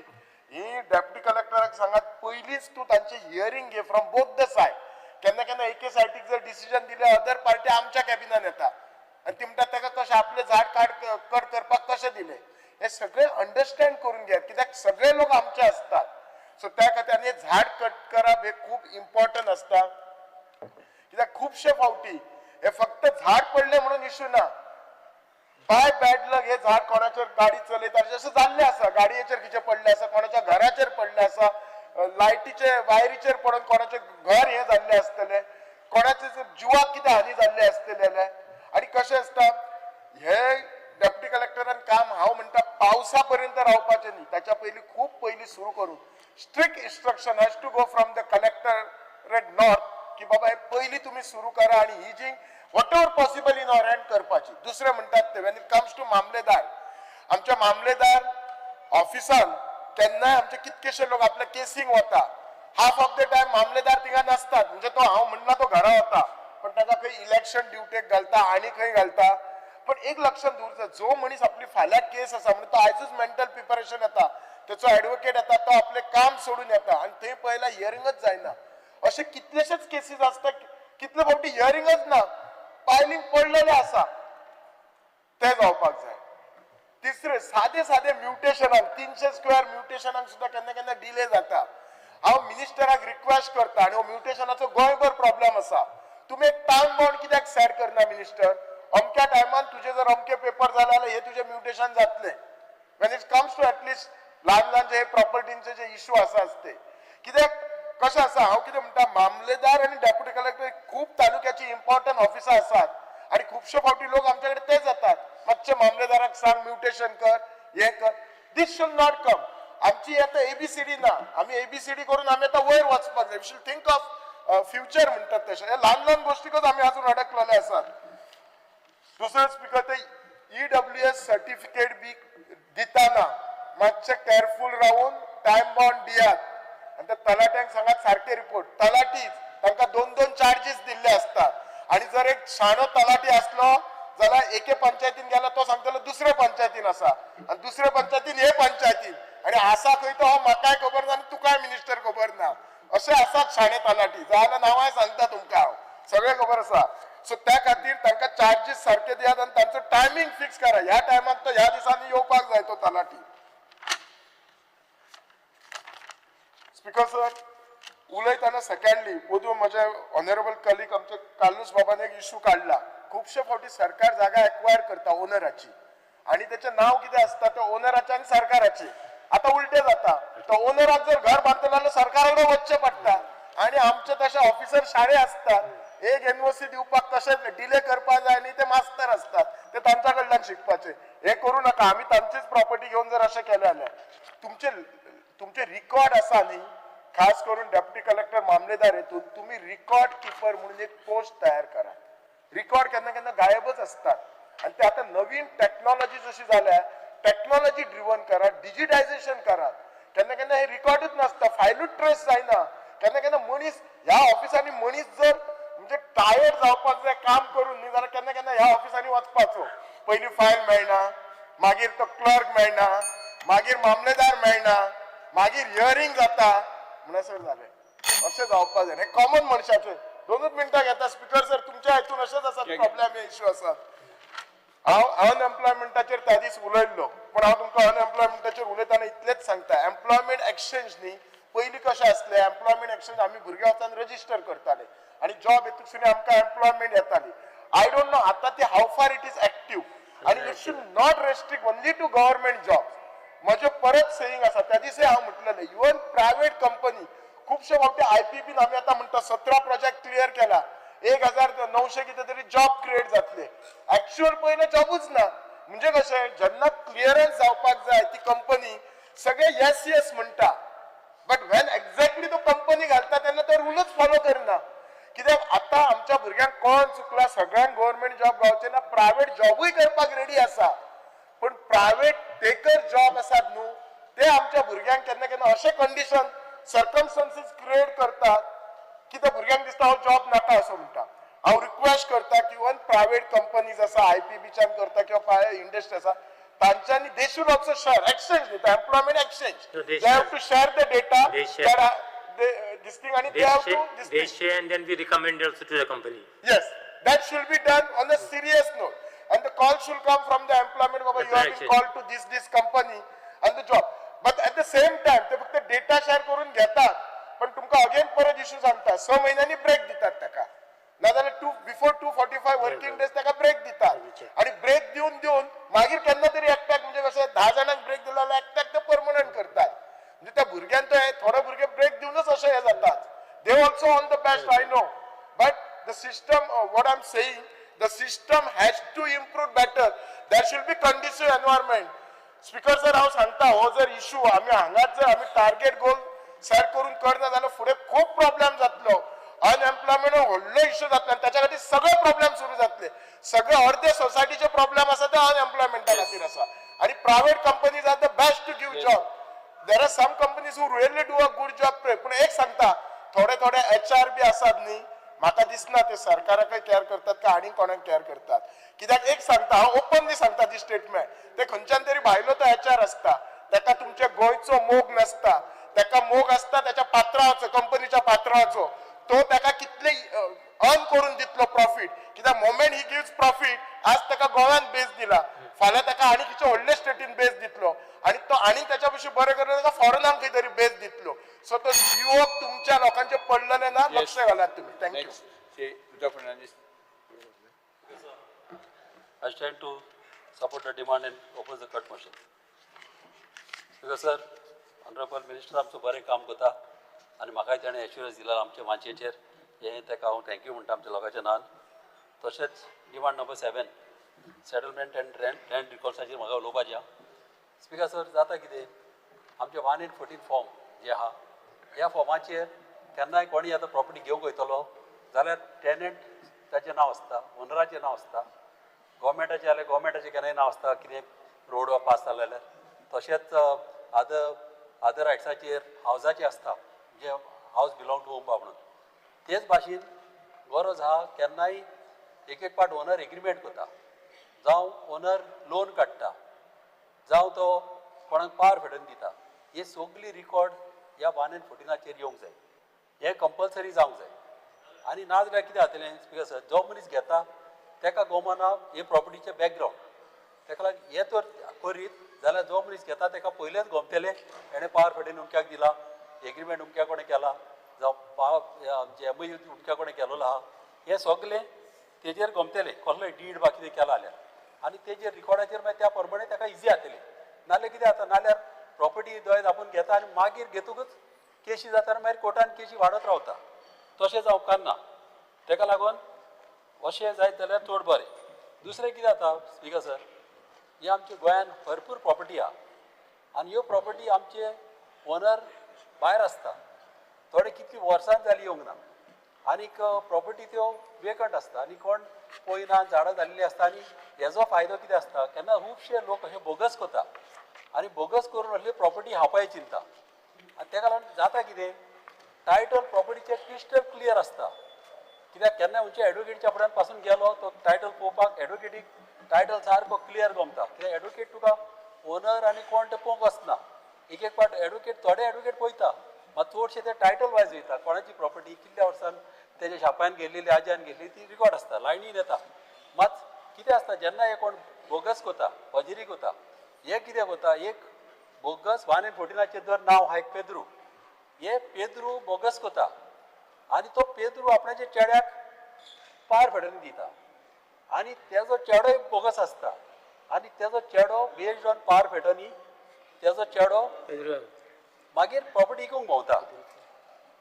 ही डेप्युटी कलेक्टराक सांगात पयलींच तूं तांचे हियरिंग घे फ्रॉम बोथ द सायड. केन्ना केन्ना एके सायडीक जर डिसिजन दिले अदर पार्टी आमच्या कॅबिनान येता आनी ती म्हणटा ताका कशें आपले झाड कट करपाक कशें दिले. हे सगळे अंडरस्टँड करून घेयात, कित्याक सगळे लोक आमचे असतात. सो त्या खातीर आनी झाड कट करप हे खूप इम्पॉर्टंट असता. कित्याक खुबशे फावटी हे फक्त झाड पडले म्हणून इश्यू ना. बाय बॅड लक हे झाड कोणाचेर गाडी चलयता जशें जाल्लें आसा, गाडयेचेर कितें पडलें आसा, कोणाच्या घराचेर पडलें आसा, लायटीचे वायरीचेर पडून कोणाचें घर हे जाल्लें आसतलें, कोणाचे जिवाक कितें हानी जाल्लें आसतलें. आनी कशें आसता, हे डेप्युटी कलेक्टरान काम हांव म्हणटा पावसा पर्यंत रावपाचें न्ही, ताच्या पयलीं खूब पयलीं सुरू करून strict instruction has to go from the collectorate north की बाबा हे पयलीं तुमी सुरू करा आनी ही जी whatever possible in our hand करपाची. दुसरें म्हणटात ते वेन इट कम्स टू मामलेदार, आमच्या मामलेदार ऑफिसान केन्नाय आमचे कितकेशे लोक आपल्या केसींक वता. हाफ ऑफ द टायम मामलेदार थिंगा नासतात. म्हणजे तो हांव म्हणना तो घरा वता, पण ताका खंय इलेक्शन ड्युटेक घालता आनी खंय घालता. पण एक लक्षात दवरचो, जो मनीस आपली फाल्यां केस आसा म्हणजे तो आयजूच मेंटल प्रिपरेशन येता, त्याचो ॲडवोकेट येता, तो आपले काम सोडून येता आनी थंय पळयल्यार हियरिंगच जायना. अशे कितलेशेच केसीस आसता, कितले फावटी हियरिंगच ना, फायलिंग पडलेले आसा. ते जावपाक जाय. तिसरे सादे म्युटेशनाक 300 स्क्वेअर म्युटेशनाक सुद्दां केन्ना केन्ना डिले जाता. हांव मिनिस्टराक रिक्वेस्ट करता, आनी हो म्युटेशनाचो गोंयभर प्रॉब्लेम आसा. तुम्ही एक टायम बाउंड कित्याक सेट करना मिनिस्टर. अमक्या टायमान तुझे जर अमके पेपर जाले जाल्यार हे तुझे म्युटेशन जातले when it comes to at least ल्हान जे प्रॉपर्टींचे जे इश्यू आसा ते कित्याक कशें आसा हांव कितें म्हणटा मामलेदार आनी डेप्युटी कलेक्टर खूब तालुक्याची इम्पॉर्टंट ऑफिसां आसात आनी खुबशे फावटी लोक आमचे कडेन ते जातात मातशे मामलेदाराक सांग म्युटेशन कर हे कर दीस शूड नॉट कम आमची आता एबीसीडी ना आम्ही एबीसीडी करून आम्ही आता वयर वचपाक जाय we should think of future म्हणतात तशें हे ल्हान ल्हान गोष्टीकच आम्ही अजून अडकलेले आसात दुसरो स्पीकर ते ईडब्ल्यूएस सर्टिफिकेट बी दिताना मातशे केअरफुल राहून टाइम बाउंड दियात आणि त्या तलाट्यांक सांगात सारखे रिपोर्ट तलाटीच तांकां 2-2 चार्जीस दिल्ले असतात आणि जर एक शाणो तलाटी असलो जाल्यार एके पंचायतीन गेला तो सांगतलो दुसऱ्या पंचायतीन आसा आणि दुसऱ्या पंचायतीन हे पंचायतीन आणि आसा खंय तो म्हाकाय खबर ना आणि तुकाय मिनिस्टर खबर ना असे आसात शाणे तलाटी जाल्यार नांवाय सांगता तुमकां हांव सगळे खबर आसा सो त्या खातीर तांकां चार्जीस सारखे दियात आणि तांचो टायमींग फिक्स करा ह्या टायमाक तो ह्या दिसांनी येवपाक जाय तो तलाटी स्पीकर सर उलयतना सेकंडली पोदू म्हजे ऑनरेबल कलीग आमचे कालूस बाबान एक इश्यू काढला खूपशे फावटी सरकार जागा एक्वायर करता ओनराची आणि त्याचे नाव कितें असता ते ओनराचे आणि सरकाराचे आता उलटे जाता तो ओनराक जर घर बांधतलो जाल्यार सरकाराकडे वचचे पडटा आणि आमचे तशे ऑफिसर शाळे असतात एक एनओसी दिवपाक कशे डिले करपाक जाय आणि ते मास्तर असतात ते तांच्या कडल्यान शिकपाचे हे करू नका आम्ही तांचीच प्रॉपर्टी घेऊन जर अशें केले जाल्यार तुमचे रिकॉर्ड आसा न्ही खास करून डेप्युटी कलेक्टर मामलेदार हेतून तुम्ही रिकॉर्ड किपर म्हणून एक पोस्ट तयार करा रिकॉर्ड केन्ना केन्ना गायबच असतात आणि ते आता नवीन टेक्नॉलॉजी जशी झाल्या टेक्नॉलॉजी ड्रिवन करा डिजिटायझेशन करा केन्ना केन्ना हे रिकॉर्डच नसता फायलूच ट्रेस जायना केन्ना केन्ना मनीस ह्या ऑफिसांनी मनीस जर म्हणजे टायर्ड जावपाक जाय काम करून न्ही जाल्यार केन्ना केन्ना ह्या ऑफिसांनी वचपाचो पयली फायल मेळना मागीर तो क्लर्क मेळना मागीर मामलेदार मेळना मागीर हियरिंग जाता म्हणसर जाले अशें जावपाक जाय हे कॉमन मनशाचे 2 मिनटां घेता स्पीकर सर तुमच्या हितून अशेंच आसात प्रॉब्लेम इश्यू आसात हांव अनएम्प्लॉयमेंटाचेर त्या दीस उलयल्लो पण हांव तुमकां अनएम्प्लॉयमेंटाचेर उलयतना इतलेंच सांगता एम्प्लॉयमेंट एक्सचेंज न्ही पयलीं कशें आसलें एम्प्लॉयमेंट एक्सचेंज आमी भुरगे वचून रजिस्टर करताले आनी जॉब येतून आमकां एम्प्लॉयमेंट येताली आय डोंट नो आतां ती how far it is active आनी it should not restrict only to government job म्हजे परत सेयिंग आसा त्या दिसा हांव म्हटलेलें इवन प्रायव्हेट कंपनी खूबशे फावटी आयपीबीन आमी आतां म्हणटा 17 प्रोजेक्ट क्लियर केला 1900 कितें तरी जॉब क्रिएट जातले एक्चुअल पयले जॉबूच ना म्हणजे कशें जेन्ना क्लियरन्स जावपाक जाय ती कंपनी सगळे येस येस म्हणटा बट वेन एक्झॅक्टली तो कंपनी घालता तेन्ना तो रूलच फॉलो करना कित्याक आतां आमच्या भुरग्यांक कोण चुकला सगळ्यांक गव्हर्नमेंट जॉब गावचे ना प्रायव्हेट जॉबूय करपाक रेडी आसा पण प्रायव्हेट टेकर जॉब आसात न्हू ते आमच्या भुरग्यांक केन्ना केन्ना अशें कंडिशन सर्कमस्टन्सीस क्रिएट करतात की त्या भुरग्यांक दिसता हो जॉब नाका असं म्हणटा हांव रिक्वेस्ट करता की इवन प्रायव्हेट कंपनीज आसा आयपीबीच्यान करता किंवा प्रायव्हेट इंडस्ट्री आसा तांच्यांनी they should also share exchange न्ही employment exchange they have to share the data this thing and they have to they share and then we recommend also to the company. Yes, that should be done on a serious note and the call should come from the employment baba you have been called to this company and the job but at the same time ते फक्त data share करून घेतात पण तुमका again परत issue सांगता 6 महिन्यांनी break दितात ताका नाजाल्यार बिफोर 245 वर्किंग डेज ताका ब्रेक दितात आणि ब्रेक देऊन मागीर केन्ना तरी एकट्याक म्हणजे कशें 10 जाणांक ब्रेक दिला जाल्यार एकट्याक ते परमनंट करतात म्हणजे त्या भुरग्यांक तो थोडे भुरगे ब्रेक दिवनच अशें हे जातात they also on the best I know but the system what I am saying the system has to improve better there should be conducive environment speaker sir हांव सांगता हो जर इश्यू आमी हांगाच जर आमी टार्गेट गोल सेट करून करना जाल्यार फुडें खूब प्रॉब्लेम जातलो अनएम्प्लॉयमेंट व्हडलो इश्यू जातलो आनी त्याच्या खातीर सगळे प्रॉब्लेम सुरू जातले सगळे अर्धे सोसायटीचे प्रॉब्लेम आसा ते अनएम्प्लॉयमेंटा खातीर आसा आनी private companies are the best to give job there are some companies who really do a good job पण एक सांगता थोडे HR बी आसात न्ही म्हाका दिसना ते सरकाराकय केअर करतात का आनी कोणाक केअर करतात कित्याक एक सांगता हांव ओपनली सांगता दी स्टेटमेंट ते खंयच्यान तरी भायलो तो HR आसता ताका तुमच्या गोंयचो मोग नसता ताका मोग असता त्याच्या पात्रावाचो कंपनीच्या पात्रावाचो तो ताका कितले अर्न करून दितलो प्रॉफिट कित्याक मोमेंट ही गिव्स प्रॉफिट आज ताका गोव्यान बेस दिला फाल्यां ताका आनी खंयच्या व्हडले स्टेटीन बेस दितलो आणि तो आणि त्याच्या पयशे बरे करता ताका फॉरेनाक खंय तरी बेस दितलो सो तो युवक तुमच्या लोकांचे पडलेले ना लक्ष घालात तुम्ही थँक्यू तुझ्या Fernandes I stand to support the demand and oppose the cut motion. Because sir, Honorable Minister आमचं बरें काम करता आनी म्हाकाय ताणें एश्युरन्स दिला आमच्या माचयेचेर हें ताका हांव थँक्यू म्हणटा आमच्या लोकांच्या नांवान. तशेंच demand number 7 settlement and land रिकॉर्ड्साचेर म्हाका उलोवपाचें आहा. स्पिकर सर जाता कितें आमचे 1/14 फॉर्म जे आहा ह्या फॉर्माचेर केन्नाय कोणी आतां प्रॉपर्टी घेवंक वयतलो जाल्यार टेनंट ताचें नांव आसता, ओनराचें नांव आसता, गव्हर्मेंटाचें जाल्यार गव्हर्मेंटाचें केन्नाय नांव आसता कितें रोड पास जालो जाल्यार. तशेंच अदर रायट्साचेर हावजाचें आसता जे हावज बिलोंग टू ओंबा म्हणून. तेच भाशेन गरज आहा केन्नाय एक पाट ओनर एग्रीमेंट करता जावं ओनर लोन काडटा जावं तो कोणाक पावर फेडून दिता, हे सगळी रिकॉर्ड ह्या 1/14 येवंक जाय. हें कंपल्सरी जावंक जाय. आनी ना जाल्यार कितें जातलें स्पिकर सर, जो मनीस घेता ताका गोमना हे प्रॉपर्टीचें बॅकग्रावंड, ताका लागून हे तर करीत जाल्यार जो मनीस घेता ताका पयलेच गमतलें हेणें पावर फेडून उमक्याक दिला, एग्रीमेंट उमक्या कोणें केला जावं पावर जे MOU उमक्या कोणें केलेलो आहा हें सगळें तेजेर गमतलें कसलोय डीड बा कितें केला जाल्यार. आनी तेजेर रिकॉर्डाचेर मागीर त्या प्रमाणे ताका इजी जातलें. नाल्यार कितें जाता नाल्यार प्रॉपर्टी दोय आपूण घेता आनी मागीर घेतकूच केशी जाता आनी मागीर कोर्टान केशी वाडत रावता. तशें जावंक ना. ताका लागून अशें जायत जाल्यार चड बरें. दुसरें कितें जाता स्पिकर सर, ही आमच्या गोंयान भरपूर प्रॉपर्टी आहा आनी ह्यो प्रॉपर्टी आमचे ओनर भायर आसता, थोडे कितली वर्सां जालीं येवंक ना आनीक प्रॉपर्टी त्यो वेकंट आसता आनी कोण पळयना झाडां जाल्लीं आसता. आनी हेजो फायदो कितें आसता केन्ना खुबशे लोक अशे बोगस करता आनी बोगस करून असली प्रॉपर्टी हावपाय चिंता. आनी ताका लागून जाता कितें टायटल प्रॉपर्टीचेर क्रिस्टल क्लियर आसता. कित्याक केन्ना खंयच्या एडवोकेटच्या फुड्यान पासून गेलो तो टायटल पळोवपाक एडवोकेटीक टायटल सारको क्लियर गमता. कित्याक एडवोकेट तुका ओनर आनी कोण ते पळोवंक वचना. एक पाट एडवोकेट थोडे एडवोकेट पळयता मात चडशे ते टायटल वायज वयता कोणाची प्रॉपर्टी कितल्या वर्सान तेजे शापान गेल्ली आज्यान गेल्ली ती रिकॉर्ड आसता, लायनीन येता. मात कितें आसता जेन्ना हे कोण बोगस कोता फॉर्जरी कोता हे कितें कोता एक बोगस 1/14 जर नांव आहा एक पेद्रू, हे पेद्रू बोगस कोता आनी तो पेद्रू आपणाच्या चेड्याक पार फेडून दिता आनी तेजो चेडोय बोगस आसता आनी तेजो चेडो बेस्ड ऑन पावर फेडोनी तेजो चेडो मागीर प्रॉपर्टी विकूंक भोंवता.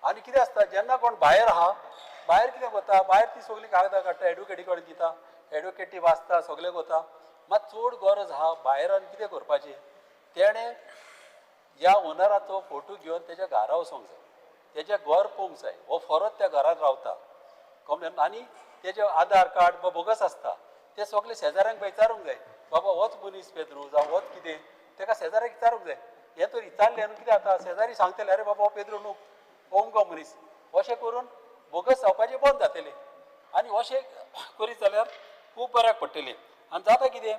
आनी कितें आसता जेन्ना कोण भायर आहा भायर कितें कोता भायर ती सगळी कागदां काडटा एडवोकेटी कडेन दिता, एडवोकेटी वाचता सगळें कोता. मात चड गरज आहा भायरान कितें करपाचें तेणें ह्या ओनराचो फोटो घेवन तेज्या घरा वचोंक जाय, तेजें घर पळोवंक जाय, हो फरत त्या घरांत रावता कमलेन. आनी तेजें आधार कार्ड वा बोगस आसता ते सगळे शेजाऱ्यांक विचारूंक जाय, बाबा होच मनीस पेद्रू जावं होच कितें ताका शेजाऱ्याक विचारूंक जाय. हें तर विचारलें न्हू कितें जाता शेजारी सांगतले अरे बाबा हो पेद्रू न्हू ओमको मनीस, अशें करून बोगस जावपाचें बंद जातलें. आनी अशें करीत जाल्यार खूब बऱ्याक पडटलें. आनी जाता कितें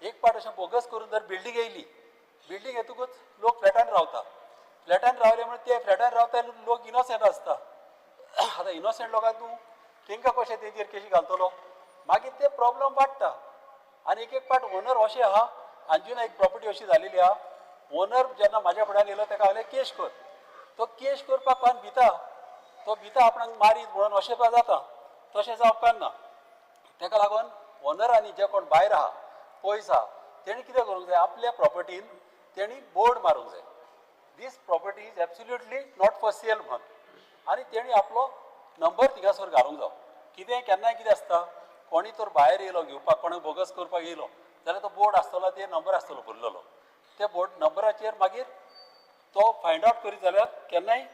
एक पाट अशें बोगस करून जर बिल्डींग येयली, बिल्डींग येतकूच लोक फ्लॅटान रावता, फ्लॅटान रावले म्हणून ते फ्लॅटान रावता लोक इनोसंट आसता. आतां इनोसंट लोकांक तूं तांकां कशें तेजेर केशी घालतलो, मागीर ते प्रॉब्लम वाडटा. आनी एक पाट ओनर अशें आहा, अंजुना एक प्रॉपर्टी अशी जालेली आहा, ओनर जेन्ना म्हाज्या फुड्यान येयलो ताका हांवें केस कर, तो केस करपाक कोण भिता, तो भिता आपणाक मारीत म्हणून अशें जाता. तशें जावपाक ना. ताका लागून ओनरांनी जे कोण भायर आहा पयस आहा तेणी कितें करूंक जाय आपल्या प्रॉपर्टीन तेणी बोर्ड मारूंक जाय, this property is absolutely not for sale म्हणून. आनी तेणी आपलो नंबर थिंगासर घालूंक जावो. कितें केन्नाय कितें आसता कोणी तर भायर येयलो घेवपाक कोणाक बोगस करपाक येयलो जाल्यार तो बोर्ड आसतलो ते नंबर आसतलो भरलेलो, त्या बोर्ड नंबराचेर मागीर तो फायंड आवट करीत जाल्यार केन्नाय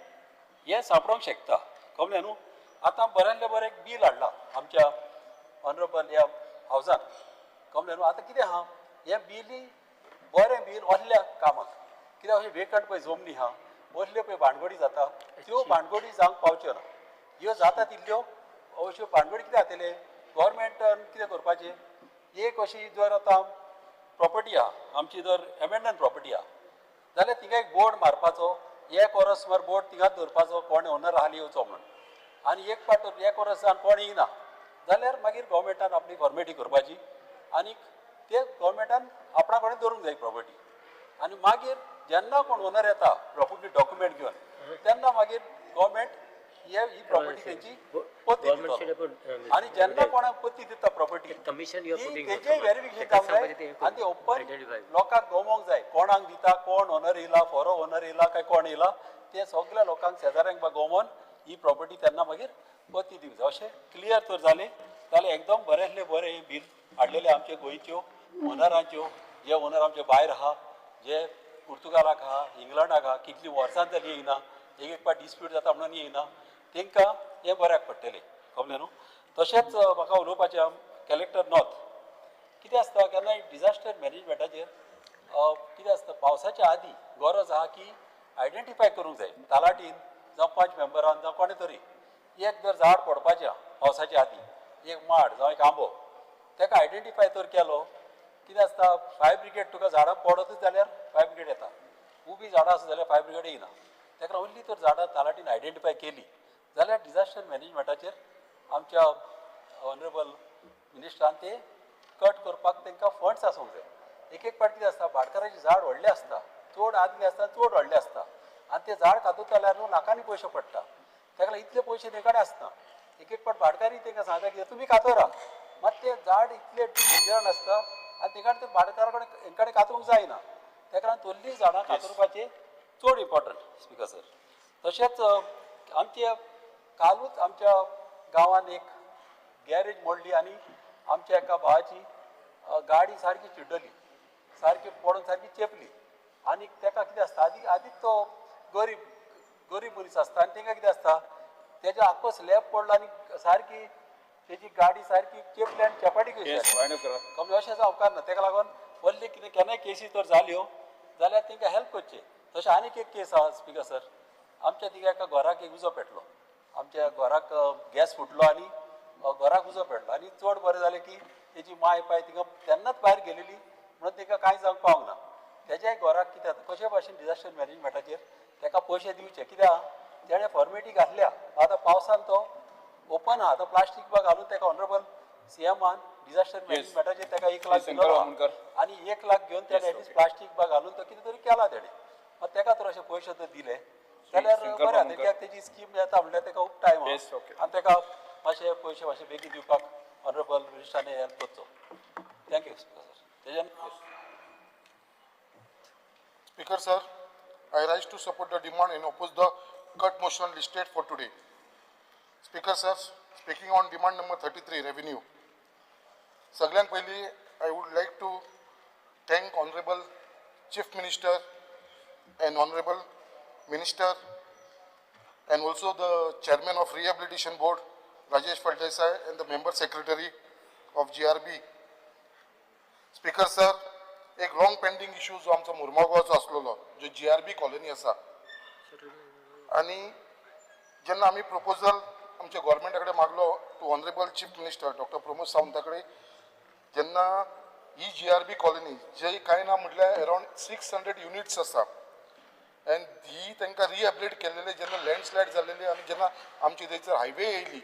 हें सापडोंक शकता. कळ्ळें न्हू. आतां बऱ्यांतलें बरें एक बील हाडलां आमच्या ऑनरेबल ह्या हावजान, कळ्ळें न्हू. आतां कितें आहा हें बिली बरें बील असल्या कामाक, कित्याक अशें वेकंट पळय जमनी आहा असल्यो पळय भानगडी जाता त्यो भानगडी जावंक पावच्यो ना. ह्यो जाता तितल्यो अश्यो भानगडी कितें जातले गव्हर्मेंटान कितें करपाचें, एक अशी जर आतां प्रॉपर्टी आहा आमची जर एमेंडमेंट प्रॉपर्टी आहा जाल्यार तिका एक बोर्ड मारपाचो, एक वर्स सुमार बोर्ड तिगांच दवरपाचो कोण ओनर आहा येवचो म्हणून. आनी एक पाट एक वर्स जावन कोण येयना जाल्यार मागीर गव्हर्मेंटान आपली फॉर्मेलिटी करपाची आनी ते गव्हर्मेंटान आपणा कडेन दवरूंक जाय प्रॉपर्टी. आनी मागीर जेन्ना कोण ओनर येता प्रॉपर्टी डॉक्युमेंट घेवन तेन्ना मागीर गव्हर्मेंट ही प्रॉपर्टी त्यांची पत्ती Government should दितलो. have put, आणि जेन्ना कोणाक पत्ती दिता property commission you are putting. तेजे व्हेरिफिकेशन जावंक जाय आणि ते ओपन Identify. लोकांक गमोवंक जाय कोणाक दिता कोण ओनर येयला फॉरो ओनर येयला काय कोण येयला ते सगळ्या लोकांक शेजाऱ्यांक गमोवन ही प्रॉपर्टी त्यांना मागीर पत्ती दिवंक जाय अशें क्लियर तर जालें जाल्यार एकदम बरेंतले बरें बील हाडलेले आमचे गोंयच्यो ओनरांच्यो जे ओनर आमचे भायर आहा जे पुर्तुगालाक आहा इंग्लंडाक आहा कितली वर्सां जाली येयना एक पाट डिस्प्यूट जाता म्हणून येयना तांकां हें बऱ्याक पडटलें कळ्ळें न्हू तशेंच म्हाका उलोवपाचें कलेक्टर नॉर्थ कितें आसता केन्ना डिजास्टर मॅनेजमेंटाचेर कितें आसता पावसाच्या आदीं गरज आहा की आयडेंटिफाय करूंक जाय तालाटीन जावं 5 मेंबरान जावं कोणे तरी एक जर झाड पडपाचें आहा पावसाच्या आदीं एक माड जावं एक आंबो ताका आयडेंटिफाय तर केलो कितें आसता फायर ब्रिगेड तुका झाडां पडतच जाल्यार फायर ब्रिगेड येता उबी झाडां आसा जाल्यार फायर ब्रिगेड येयना ताका ओन्ली तर झाडां तालाटीन आयडेंटिफाय केली जाल्यार डिजास्टर मॅनेजमेंटाचेर आमच्या ऑनरेबल मिनिस्टरान ते कट करपाक तांकां फंड्स आसूंक जाय एक पाट कितें आसता भाटकाराचें झाड व्हडलें आसता चड आदलें आसता चड व्हडलें आसता आनी तें झाड कातूंक जाल्यार न्हू लाखांनी पयशे पडटा ताका इतले पयशे तेंकडे आसना एक पाट भाटकारी तांकां सांगता की तुमी कातोरा मात तें झाड इतलें डेंजरस आसता आनी तेंकां ते भाटकारा कडेन हेंकडे कातरूंक जायना ताका लागून तोल्लीं झाडां कातरपाचें चड इम्पॉर्टंट स्पिकर सर तशेंच आमचे कालूच आमच्या गांवांत एक गॅरेज मोडली आनी आमच्या एका भावाची गाडी सारकी चिड्डली सारकी पडून सारकी चेपली आनी ताका कितें आसता आदींच तो गरीब मनीस आसता आनी तांकां कितें आसता तेजो आख्खो स्लॅब पडलो आनी सारकी तेजी गाडी सारकी चेपली आनी चपाटी कशी कमी अशें जावकार ना ताका लागून व्हडले कितें केन्नाय केसी तर जाल्यो जाल्यार तांकां हेल्प करचें तशें आनीक एक केस आहा स्पिकर सर आमच्या थिंगा एका घराक एक उजो पेटलो आमच्या घराक गॅस फुटलो आनी घराक उजो पेटलो आनी चड बरें जालें की तेजी माय पाय तिका तेन्नाच भायर गेलेली म्हणून तांकां कांय जावंक पावंक ना तेज्याय घराक कितें जाता कशे भाशेन डिजास्टर मॅनेजमेंटाचेर ताका पयशे दिवचे कित्याक तेणें फॉर्मेलिटी घातल्या आतां पावसान तो ओपन आहा तो प्लास्टीक बॅग घालून ताका ऑनरेबल सीएमान डिजास्टर मॅनेजमेंटाचेर ताका 1 लाख दिलो आनी 1 लाख घेवन तेणें एटलीस्ट प्लास्टीक बॅग घालून तो कितें तरी केला तेणें मात ताका तर अशे पयशे तर दिले जाल्यार बरें कित्याक तेजी स्कीम येता म्हणल्यार ताका खूब टायम आनी ताका मातशे पयशे मातशे बेगीन दिवपाक ऑनरेबल मिनिस्टरांनी हेल्प करचो thank you speaker sir Speaker sir, I rise to support the demand and oppose the cut motion listed for today. Speaker sir, speaking on demand number 33, revenue. सगळ्यांत पयली I would like to thank Honorable Chief Minister and Honorable Minister and also the Chairman of Rehabilitation Board, Rajesh Faldesai, and the Member Secretary of GRB. Speaker sir, एक long pending issue जो आमचो मुर्मुगांवचो आसलेलो जो GRB colony आसा आनी जेन्ना आमी proposal आमच्या गव्हर्मेंटा कडेन मागलो to honourable chief minister doctor Pramod सावंता कडेन जेन्ना ही GRB कॉलनी जे कांय ना म्हटल्यार अरावंड 600 युनिट्स आसा एंड ही तांकां रिहॅबिलिट केल्लेले जेन्ना लँडस्लायड जाल्लेली आनी जेन्ना आमची थंयसर हायवे येयली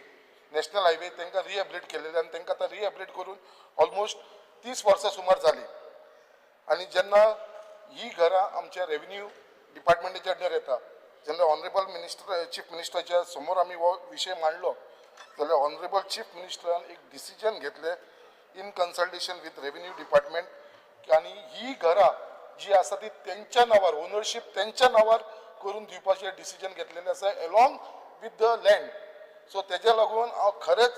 नॅशनल हायवे तांकां रिहॅबिलिट केल्लेले आनी तांकां आतां रिहॅबिलिट करून ऑलमोस्ट 30 वर्सां सुमार जाली आनी जेन्ना ही घरां आमच्या रेव्हेन्यू डिपार्टमेंटाच्या अंडर येता जेन्ना ऑनरेबल मिनिस्टर चीफ मिनिस्टराच्या समोर आमी हो विशय मांडलो जाल्यार ऑनरेबल चीफ मिनिस्टरान एक डिसिजन घेतले in consultation with revenue department आनी ही घरां जी आसा ती तेंच्या नांवार ओनरशीप तेंच्या नांवार करून दिवपाचें डिसिजन घेतलेलें आसा एलॉंग विथ द लँड सो तेज्या लागून हांव खरेंच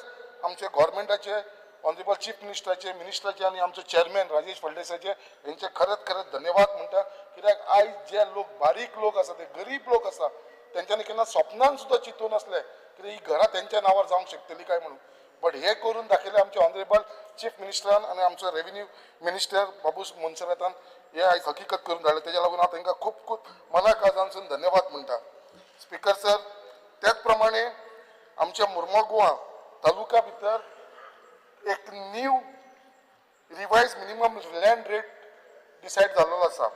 आमचे गव्हर्मेंटाचे ऑनरेबल चीफ मिनिस्टराचे आनी आमचो चेअरमॅन राजेश फळदेसायचे हेंचे खरेंच धन्यवाद म्हणटा कित्याक आयज जे लोक बारीक लोक आसा ते गरीब लोक आसा तेंच्यांनी केन्ना स्वप्नान सुद्दां चिंतून नासले की ही घरां तेंच्या नांवार जावंक शकतली काय म्हणून बट हे करून दाखयलें आमचे ऑनरेबल चीफ मिनिस्टरान आनी आमचो रेव्हेन्यू मिनिस्टर बाबूस मोन्सेरातान हे आयज हकीकत करून धाडले तेज्या लागून हांव तांकां खूब खूब मनाकाळजानसून धन्यवाद म्हणटा स्पिकर सर त्याच प्रमाणे आमच्या मुर्मुगांव तालुका भितर एक new revise minimum land rate decide जाल्लो आसा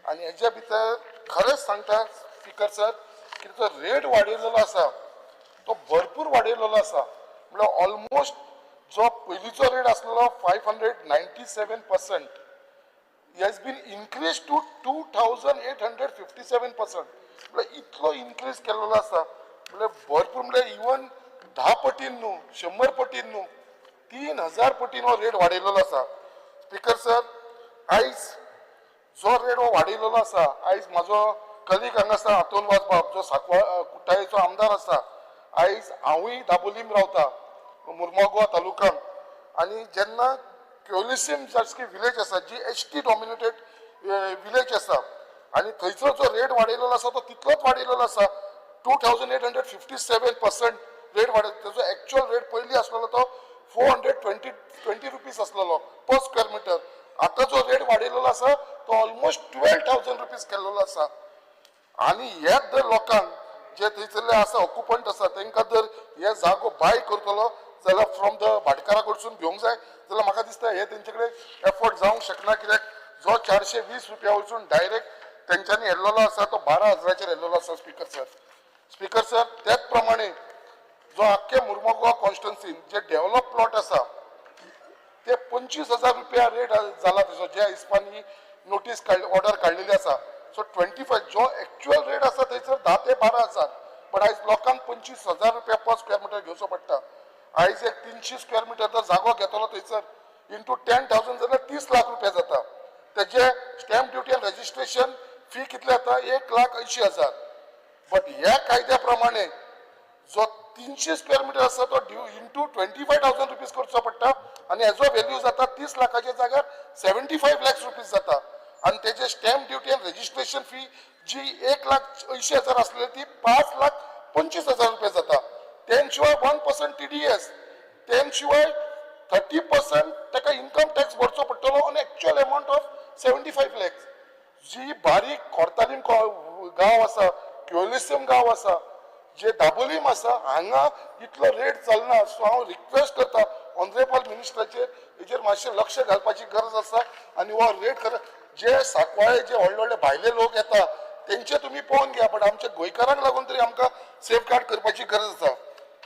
आनी हेच्या भितर खरेंच सांगता स्पिकर सर की तो रेट वाडयलेलो आसा तो भरपूर वाडयलेलो आसा म्हळ्यार ऑलमोस्ट जो पयलींचो रेट आसलेलो 597% हॅज बीन इन्क्रीज टू 2857% म्हळ्यार इतलो इन्क्रीज केल्लो आसा म्हणजे भरपूर म्हणजे इवन 10 पटीन न्हू 100 पटीन न्हू 3000 पटीन हो रेट वाडयलेलो आसा. स्पीकर सर, आयज जो रेट हो वाडयलेलो आसा, आयज म्हाजो कलीग हांगा आसा हातून वाचपाक जो सांकवाळ कुट्टाळेचो आमदार आसा, आयज हांवूय दाबोलीम रावता मुर्मुगांव तालुकांत, आनी जेन्ना क्योलिसीम सारकी विलेज आसा जी ST डॉमिनेटेड विलेज आसा आनी थंयचो जो रेट वाडयलेलो आसा तो तितलोच वाडयलेलो आसा. 2857% रेट वाडयलो. तेजो एक्चुअल रेट पयलीं आसलेलो तो 420 रुपीज आसलेलो पर स्क्वेअर मिटर. आतां जो रेट वाडयलेलो आसा तो ऑलमोस्ट 12,000 रुपीज केल्लो आसा. आनी ह्याच जर लोकांक जे थंयसरले आसा ऑक्युपंट आसा तांकां जर हे जागो बाय करतलो जाल्यार फ्रॉम द भाटकारा कडसून घेवंक जाय जाल्यार म्हाका दिसता हे तेंचे कडेन एफोर्ड जावंक शकना. कित्याक जो 420 रुपया वचून डायरेक्ट तेंच्यांनी हेल्लेलो आसा तो 12,000चेर हेल्लेलो आसा. स्पीकर सर, त्याच प्रमाणे जो आख्खे मुर्मुगांव कॉन्स्टिट्युन्सीन जे डेव्हलप प्लॉट आसा ते 25,000 रुपया रेट जाला तेजो, ज्या हिसपानी नोटीस ऑर्डर काडलेली आसा. सो 25 जो एक्चुअल रेट आसा थंयसर 10 ते 12,000, बट आयज लोकांक 25,000 रुपया पर स्क्वेअर मिटर घेवचो पडटा. आयज एक 300 स्क्वेअर मिटर जर जागो घेतलो थंयसर इंटू 10,000 जाल्यार 30 लाख रुपया जाता. तेजे स्टॅम्प ड्युटी आनी रजिस्ट्रेशन फी कितले जाता 1,80,000. बट ह्या कायद्या प्रमाणे जो 300 स्क्वेअर मिटर आसा तो इंटू 25,000 रुपीज करचो पडटा आनी हेजो व्हॅल्यू जाता 30 लाखाच्या जाग्यार 75 लाख रुपीज जाता. आनी तेजे स्टॅम्प ड्युटी आनी रजिस्ट्रेशन फी जी 1,80,000 आसलेली ती 5,25,000 रुपया जाता. तेन शिवाय 1% TDS, तेन शिवाय 30% ताका इन्कम टॅक्स भरचो पडटलो on actual amount of 75 lakh. जी बारीक खोर्तालीम गांव आसा, क्योलिसीम गांव आसा, जे दाबोलीम आसा हांगा इतलो रेट चलना. सो हांव रिक्वेस्ट करता ऑनरेबल मिनिस्टराचेर हेजेर मातशें लक्ष घालपाची गरज आसा आनी हो रेट खरें जे सांकवाळे जे व्हडले व्हडले भायले लोक येता तेंचे तुमी पळोवन घ्या, बट आमच्या गोंयकारांक लागून तरी आमकां सेफगार्ड करपाची गरज आसा.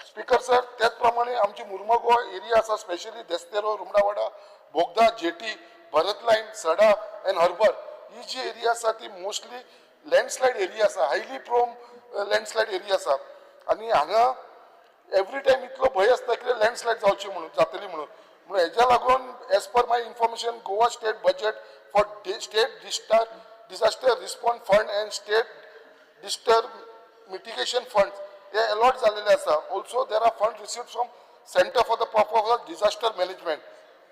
स्पीकर सर, त्याच प्रमाणे आमची मुर्मुगांव एरिया आसा, स्पेशली देस्तेरो, रुमडावाडा, बोगदा, जेटी, भरत लायन, सडा एंड हर्बर ही जी एरिया आसा ती मोस्टली लँडस्लायड एरिया आसा, हायली प्रोम लँडस्लायड एरिया आसा. आनी हांगा एवरी टायम इतलो भंय आसता की लँडस्लायड जावची म्हणून जातली म्हणून. म्हणून हेज्या लागून as per my information Goa state budget for state disaster response fund and state disaster mitigation fund हे अलॉट जाल्लेले आसा. Also there are fund received from centre for the purpose of disaster management.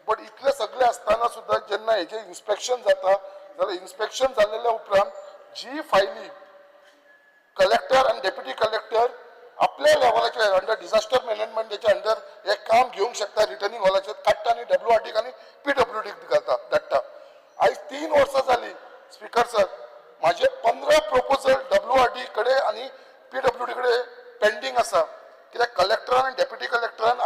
But इतले सगळे आसतना सुद्दां जेन्ना हेजे inspection जाता जाल्यार इन्स्पेक्शन जाल्लेल्या उपरांत जी फायली कलेक्टर आनी डेप्युटी कलेक्टर आपल्या लेवलाचेर अंडर डिझास्टर मॅनेजमेंटाच्या अंडर हे काम घेवंक शकता, रिटर्निंग हॉलाचेर काडटा आनी WRD आनी PWD घालता धाडटा. आयज 3 वर्सां जाली स्पीकर सर, माझे 15 प्रपोजल WRD कडे आनी PWD कडे पेंडिंग आसा. कित्याक कलेक्टरान आनी डेप्युटी कलेक्टरान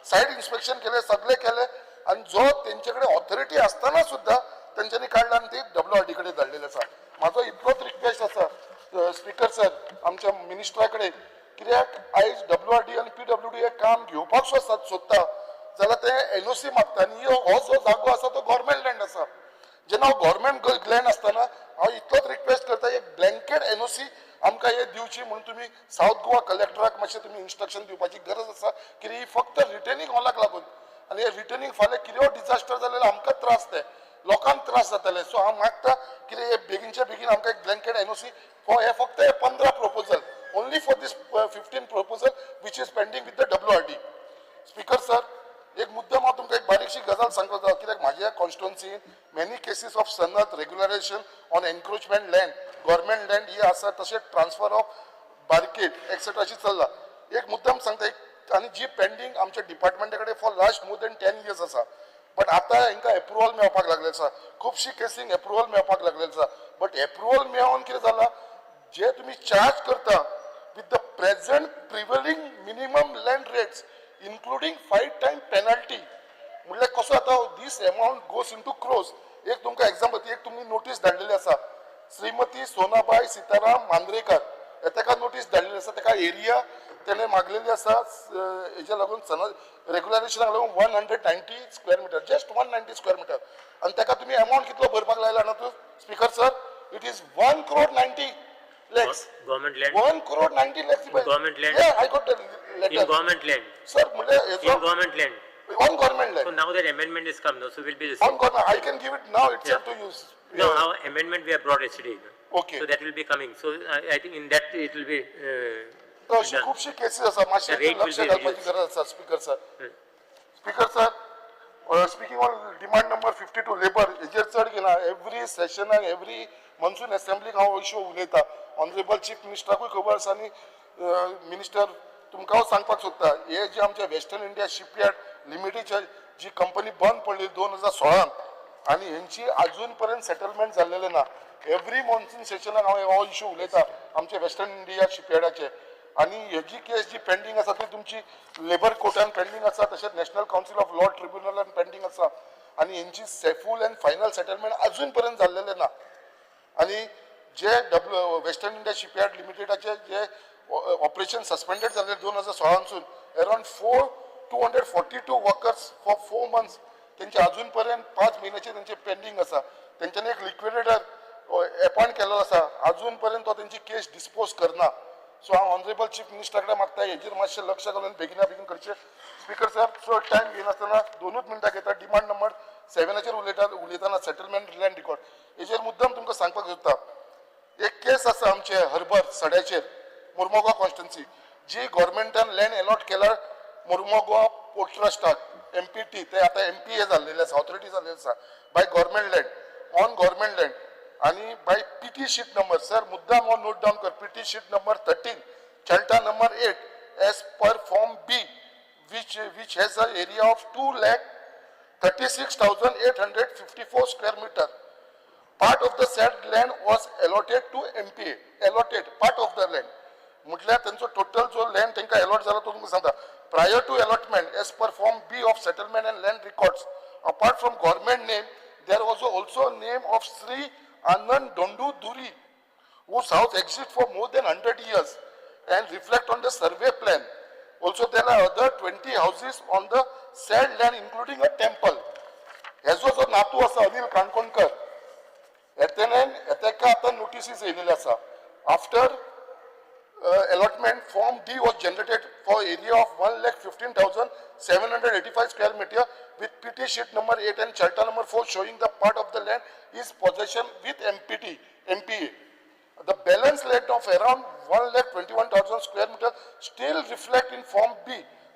सायट इन्स्पेक्शन केले, सगळे केले आनी जो तेंचे कडेन ऑथॉरिटी आसतना सुद्दां तेंच्यांनी काडला आनी ती WRD कडे धाडलेली आसा. म्हाजो इतलोच रिक्वेस्ट आसा स्पीकर सर आमच्या मिनिस्टरा कडेन, कित्याक आयज WRD आनी PWD हे काम घेवपाक सोदता जाल्यार ते NOC मागता आनी हो जो जागो आसा तो गव्हर्मेंट लँड आसा. जेन्ना हांव गव्हर्मेंट लँड आसतना हांव इतलोच रिक्वेस्ट करता एक ब्लँकेट NOC आमकां हे दिवची म्हणून तुमी सावथ गोवा कलेक्टराक मातशें तुमी इन्स्ट्रक्शन दिवपाची गरज आसा. कित्याक ही फक्त रिटर्निंग हॉलाक लागून आनी हे रिटर्निंग फाल्यां कितें डिझास्टर जालें आमकां त्रास ते लोकांक त्रास जातले. सो हांव मागता कितें हे बेगीनच्या बेगीन आमकां एक ब्लँकेट NOC हे फक्त हे 15 proposal only for this 15 proposal which is pending with the WRD. Speaker sir, एक मुद्दम हांव तुमकां एक बारीकशी गजाल सांगता, कित्याक म्हाज्या कॉन्स्टिट्युन्सीन मेनी केसीस ऑफ सनत regularization on encroachment land government land ही आसा, तशेंच ट्रान्सफर ऑफ बार्केट एक्सेट्रा अशी चल्ला. एक मुद्दम सांगता आनी जी पेंडिंग आमच्या डिपार्टमेंटा कडेन for last more than 10 years आसा, बट आतां हांकां एप्रुवल मेळपाक लागलें आसा. खुबशी केसींक एप्रुवल मेळपाक लागलें आसा. बट एप्रुवल मेळोन कितें जालां, जे तुमी चार्ज करता with the present prevailing minimum land rates including 5 times penalty, म्हणल्यार कसो जाता this amount goes into crores. एक तुमकां एक्झाम्पल, एक तुमी नोटीस धाडलेली आसा, श्रीमती सोनाबाई सीताराम मांद्रेकर ताका नोटीस धाडलेली आसा. ताका एरिया तेणें मागलेली आसा हेच्या लागून रेग्युलरायझेशनाक लागून 190 square metre, just 190 square metre. आनी ताका तुमी अमाउंट कितलो भरपाक लायला ना तूं speaker sir, it is 1,90,00,000. lakhs. Government land. 1 crore 90 lakhs. Government land. Yeah, I got the letter. In government land. Sir, In government land. on government So land. now that amendment is come, no, so will be the On same. government, I can give it now itself Yeah. to use. No, our amendment we have brought yesterday. Okay. So that will be coming. So I think in that it will be तर अशी done. खूपशी cases आसा मातशें The rate will लक्ष be घालपाची reduced. गरज आसा speaker sir. Speaker sir, speaking on demand number 52 labour हेजेर चड घेना. एवरी सेशनाक एवरी मॉन्सून असेंब्लीक हांव इश्यू उलयता. ऑनरेबल चीफ मिनिस्टराकूय खबर आसा आनी मिनिस्टर तुमकां हांव सांगपाक सोदता हे जे आमचे वेस्टर्न इंडिया शिपयार्ड लिमिटेडची जी कंपनी बंद पडली 2016 आनी हेंची अजून पर्यंत सेटलमेंट जाल्लेले ना. एवरी मॉन्सून सेशनाक हांव हो इश्यू उलयता आमचे वेस्टर्न इंडिया शिपयार्डाचे. आणि हेजी केस जी पेंडींग आसा ती तुमची लेबर कोर्टान पेंडींग आसा तशेंच नॅशनल कावन्सिल ऑफ लॉ ट्रिब्युनलान पेंडींग आसा आनी हेंची फूल एंड फायनल सेटलमेंट अजून पर्यंत जाल्लेले ना. आनी जे वेस्टर्न इंडिया शिपयार्ड लिमिटेडाचे जे ऑपरेशन सस्पेंडेड जाल्ले 2016 अराउंड 242 वर्कर्स फॉर 4 months तेंचे अजून पर्यंत 5 महिन्याचे तेंचे पेंडींग आसा. तेंच्यांनी एक लिक्विडेटर अपॉइंट केल्लो आसा अजून पर्यंत तो तेंची केस डिस्पोज करना. सो हांव ऑनरेबल चीफ मिनिस्टरा कडेन मागता हेजेर मातशें लक्ष घालून बेगिना बेगीन करचें. स्पीकर सर चड टायम घेनासतना 2 मिनटां घेता. डिमांड नंबर 7 उलयतना सेटलमेंट लँड रिकॉर्ड हेजेर मुद्दम तुमकां सांगपाक सोदता. एक केस आसा आमचे हर्बर सड्याचेर मुर्मुगांव कॉन्स्टिट्युन्सी जी गव्हर्मेंटान लँड अलॉट केला मुर्मुगांव पोर्ट ट्रस्टाक MPT ते आता MPA जाल्लेले आसा ऑथॉरिटी जाल्लेले आसा by government land on government land आणि by PT sheet number sir मुद्दाम हो नोट डाऊन कर PT sheet number 13 charter number 8 as per form B which has an area of 2,36,854 square meter. Part of the said land was allotted to MPA. Allotted part of the land. म्हटल्यार त्यांचो total जो land तांकां allot जाला तो तुमकां सांगता. Prior to allotment, as per Form B of settlement and land records, apart from government name, there was also name of Sri Anand Dondu Duri, whose house exists for more than 100 years and reflect on the survey plan. Also, there are other 20 houses on the said land, including a temple. हेजो जो नातू आसा अनिल काणकोणकर हेका आतां notices येयलेले आसा. After allotment form D was generated for area of 1,15,785 square meter with PT sheet number 8 and charter number 4 showing the part of the land is possession with MPA. The balance land of around 1,21,000 square meter still reflect in form B,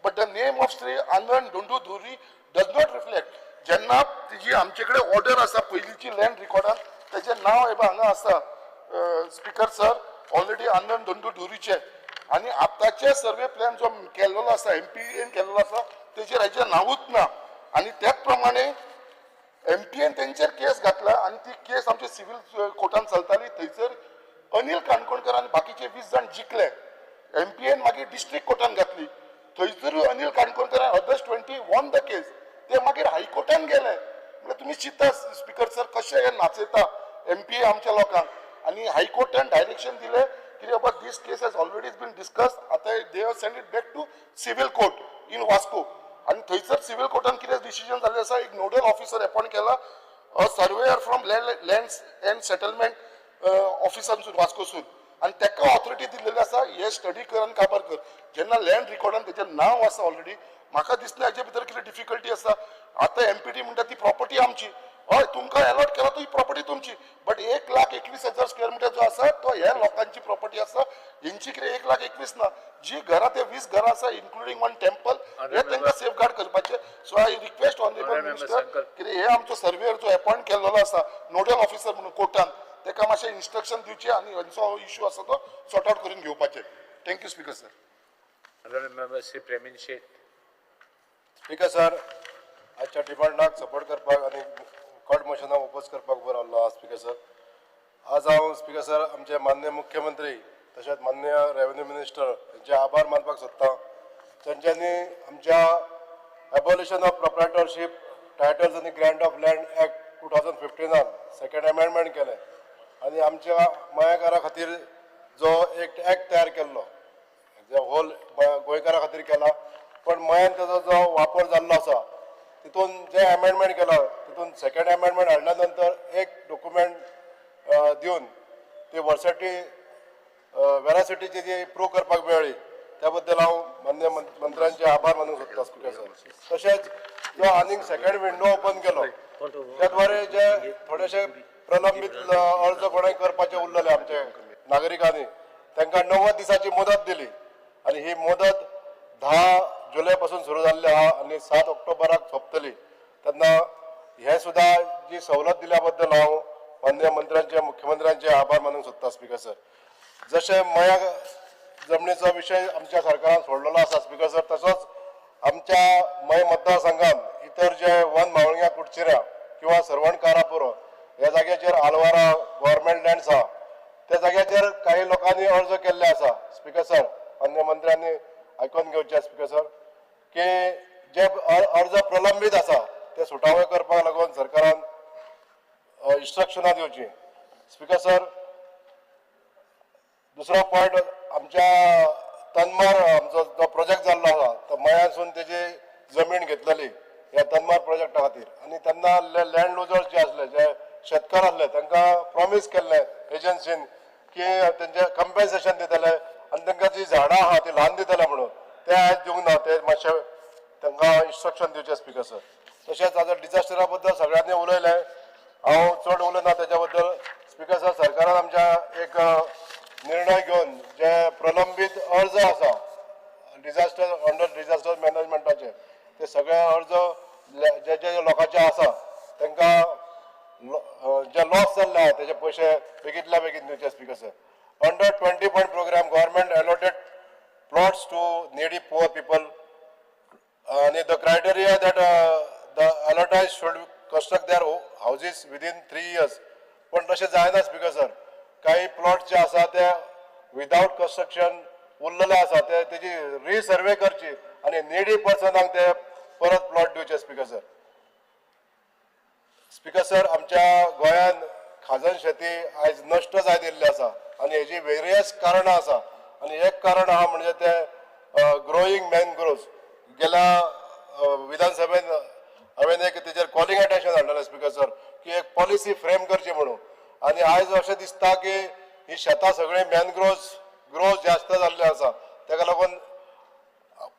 but the name of Sri Anand Dondu Dhuri does not reflect. जेन्ना तिची आमचेकडे order आसा पयलींची land रिकॉर्डान तेजें नांव हेबा हांगा आसा speaker sir already आनंद दोंडू धुरीचे आणि आताचे सर्वे प्लॅन जो केल्लो आसा MPAन केल्लो आसा तेजेर हेजें नांवूच ना. आणि त्याच प्रमाणे MPAन तेंचेर केस घातला आणि ती केस आमच्या सिव्हिल कोर्टान चलताली. थंयसर अनिल काणकोणकर आणि बाकीचे 20 जाण जिखले. MPAन मागीर डिस्ट्रिक्ट कोर्टान घातली. थंयसरूय Anil Kankonkar others 20 won the case. ते मागीर हायकोर्टान गेले. म्हणजे तुम्ही चिंता स्पीकर सर कशें हे नाचयता MPA आमच्या लोकांक. आणि हायकोर्टान डायरेक्शन दिले की बाबा this case has already been discuss. आता they have send it back to civil court in Vasco. आणि थंयसर सिव्हिल कोर्टान कितें डिसिजन जाल्लें आसा एक नोडल ऑफिसर अपॉइंट केला a surveyor from lands and settlement ऑफिसांसून वास्कोसून आणि ताका ऑथॉरिटी दिल्लेली आसा हे स्टडी कर आनी काबार कर. जेन्ना लँड रिकॉर्डान तेजें नांव आसा ऑलरेडी म्हाका दिसना हेजे भितर कितें डिफिकल्टी आसा. आतां MPT म्हणटा ती प्रॉपर्टी आमची. हय तुमकां अलॉट केला तो ही प्रॉपर्टी तुमची बट 1,21,000 स्क्वेअर मीटर जो आसा तो ह्या लोकांची प्रॉपर्टी आसा. हेंची कितें 1,21,000 ना जी घरां ते 20 घरां आसा इन्क्लुडींग वन टेम्पल हे तांकां सेफगार्ड करपाचे. So I request honourable minister कितें हे आमचो सर्वेयर जो अपॉइंट केल्लो आसा नोडल ऑफिसर म्हणून कोर्टान ताका मातशें इन्स्ट्रक्शन दिवचे आनी हेंचो इश्यू आसा तो सॉर्ट आउट करून घेवपाचे. Thank you speaker sir. Speaker sir आजच्या डिमांडाक सपोर्ट करपाक आनी कट मोशनाक ओपोज करपाक उबो रावल्लो आहा स्पीकर सर. आज हांव स्पीकर सर आमचे माननीय मुख्यमंत्री तशेंच माननीय रेव्हेन्यू मिनिस्टर हांचे आभार मानपाक सोदता. तांच्यांनी आमच्या एबॉलिशन ऑफ प्रोप्रायटरशीप टायटल्स आनी Grant of land act 2015 second amendment केलें आनी आमच्या मयेकारा खातीर जो एक ऍक्ट तयार केल्लो जो होल गोंयकारा खातीर केला. पण मयान ताजो जो वापर जाल्लो आसा तितून जे अमेंडमेंट केला तितून सेकंड अमेंडमेंट हाडल्या नंतर एक डॉक्युमेंट दिवन ती वर्सेटी वेरासिटीची जी प्रूव्ह करपाक मेळ्ळी त्या बद्दल हांव मान्य मंत्र्यांचे आभार मानूंक सोदता स्पीकर सर. तशेंच जो आनीक सेकंड विंडो ओपन केलो त्या द्वारे जे थोडेशे प्रलंबीत अर्ज कोणें करपाचे उरलेले आमचे नागरिकांनी तांकां 90 दिसाची मुदत दिली आनी ही मुदत 10 जुलय पासून सुरू जाल्ली आहा आनी 7 ऑक्टोबराक सोंपतली. तेन्ना हे सुद्धा जी सवलत दिल्या बद्दल हांव माननीय मंत्र्यांचे मुख्यमंत्र्यांचे आभार मानूंक सोदता स्पीकर सर. जशे मया जमनीचो विशय आमच्या सरकारान सोडलेलो आसा स्पीकर सर, तसोच आमच्या मय मतदारसंघात इतर जे वन म्हावळग्या कुडचिऱ्या किंवा सरवण कारापुरो ह्या जाग्याचेर आलवारा गव्हर्मेंट लँड्स आहा त्या जाग्याचेर काही लोकांनी अर्ज केल्ले आसा स्पीकर सर. मान्य मंत्र्यांनी आयकून घेवचे स्पीकर सर की जे अर्ज प्रलंबीत आसा ते सुटावे करपाक लागून सरकारान इन्स्ट्रक्शनां दिवची स्पीकर सर. दुसरो पॉयंट आमच्या तनमार आमचो जो प्रोजेक्ट जाल्लो आसा तो मयासून तेजी जमीन घेतलेली ह्या तनमार प्रोजेक्टा खातीर आनी तेन्ना लँड लुजर्स जे आसले जे शेतकार आसले तांकां प्रॉमीस केल्ले एजन्सीन की तेंचे कंपेन्सेशन दितले आनी तांकां जी झाडां आहा ती ल्हान दितले म्हणून ते आयज दिवंक ना. ते मातशें तांकां इन्स्ट्रक्शन दिवचें स्पीकर सर. तशेंच हाजो डिजास्टरा बद्दल सगळ्यांनी उलयलें, हांव चड उलयना तेच्या बद्दल स्पीकर सर. सरकारान आमच्या एक निर्णय घेवन जे प्रलंबीत अर्ज आसा डिजास्टर अंडर डिजास्टर मॅनेजमेंटाचे ते सगळे अर्ज जे जे लोकांचे आसा तांकां जे लॉस जाल्ले आहा तेजे पयशे बेगींतल्या बेगीन दिवचे speaker sir. Under 20 point programme government allotted plots to needy poor people and the criteria that the allottees should construct their houses within 3 years. पण तशें जायना स्पीकर सर. काही प्लॉट जे आसा ते विदाउट कंस्ट्रक्शन उरलेले आसा ते तेजी रिसर्वे करची आनी निडी पर्सनांक ते परत प्लॉट दिवचे स्पीकर सर. स्पीकर सर आमच्या गोंयांत खाजन शेती आयज नश्ट जायत येयल्ली आसा आनी हेजी वेरियस कारणां आसा आनी एक कारण आहा म्हणजे ते ग्रोईंग मॅनग्रोव्स. गेल्या विधानसभेन हांवें एक तेजेर कॉलिंग अटेन्शन हाडलेलें स्पीकर सर की एक पॉलिसी फ्रेम करची म्हणून आनी आयज अशें दिसता की ही शेतां सगळीं मॅनग्रोव्स ग्रोव्स जास्त जाल्ले आसा ताका लागून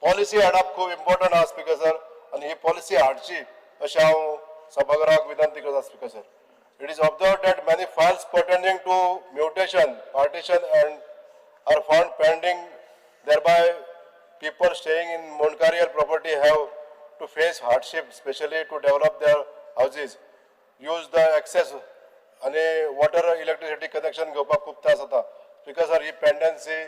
पॉलिसी हाडप खूब इम्पॉर्टंट आहा स्पीकर सर आनी ही पॉलिसी हाडची अशें हांव सभागृहाक विनंती करता speaker sir. It is observed that many files pertaining to mutation, partition and are found pending. Thereby, people staying in Monkarial property have to face hardship, especially to develop their houses, use the access आणि water electricity connection घेवपाक खूब त्रास जाता. Speaker sir ही pendency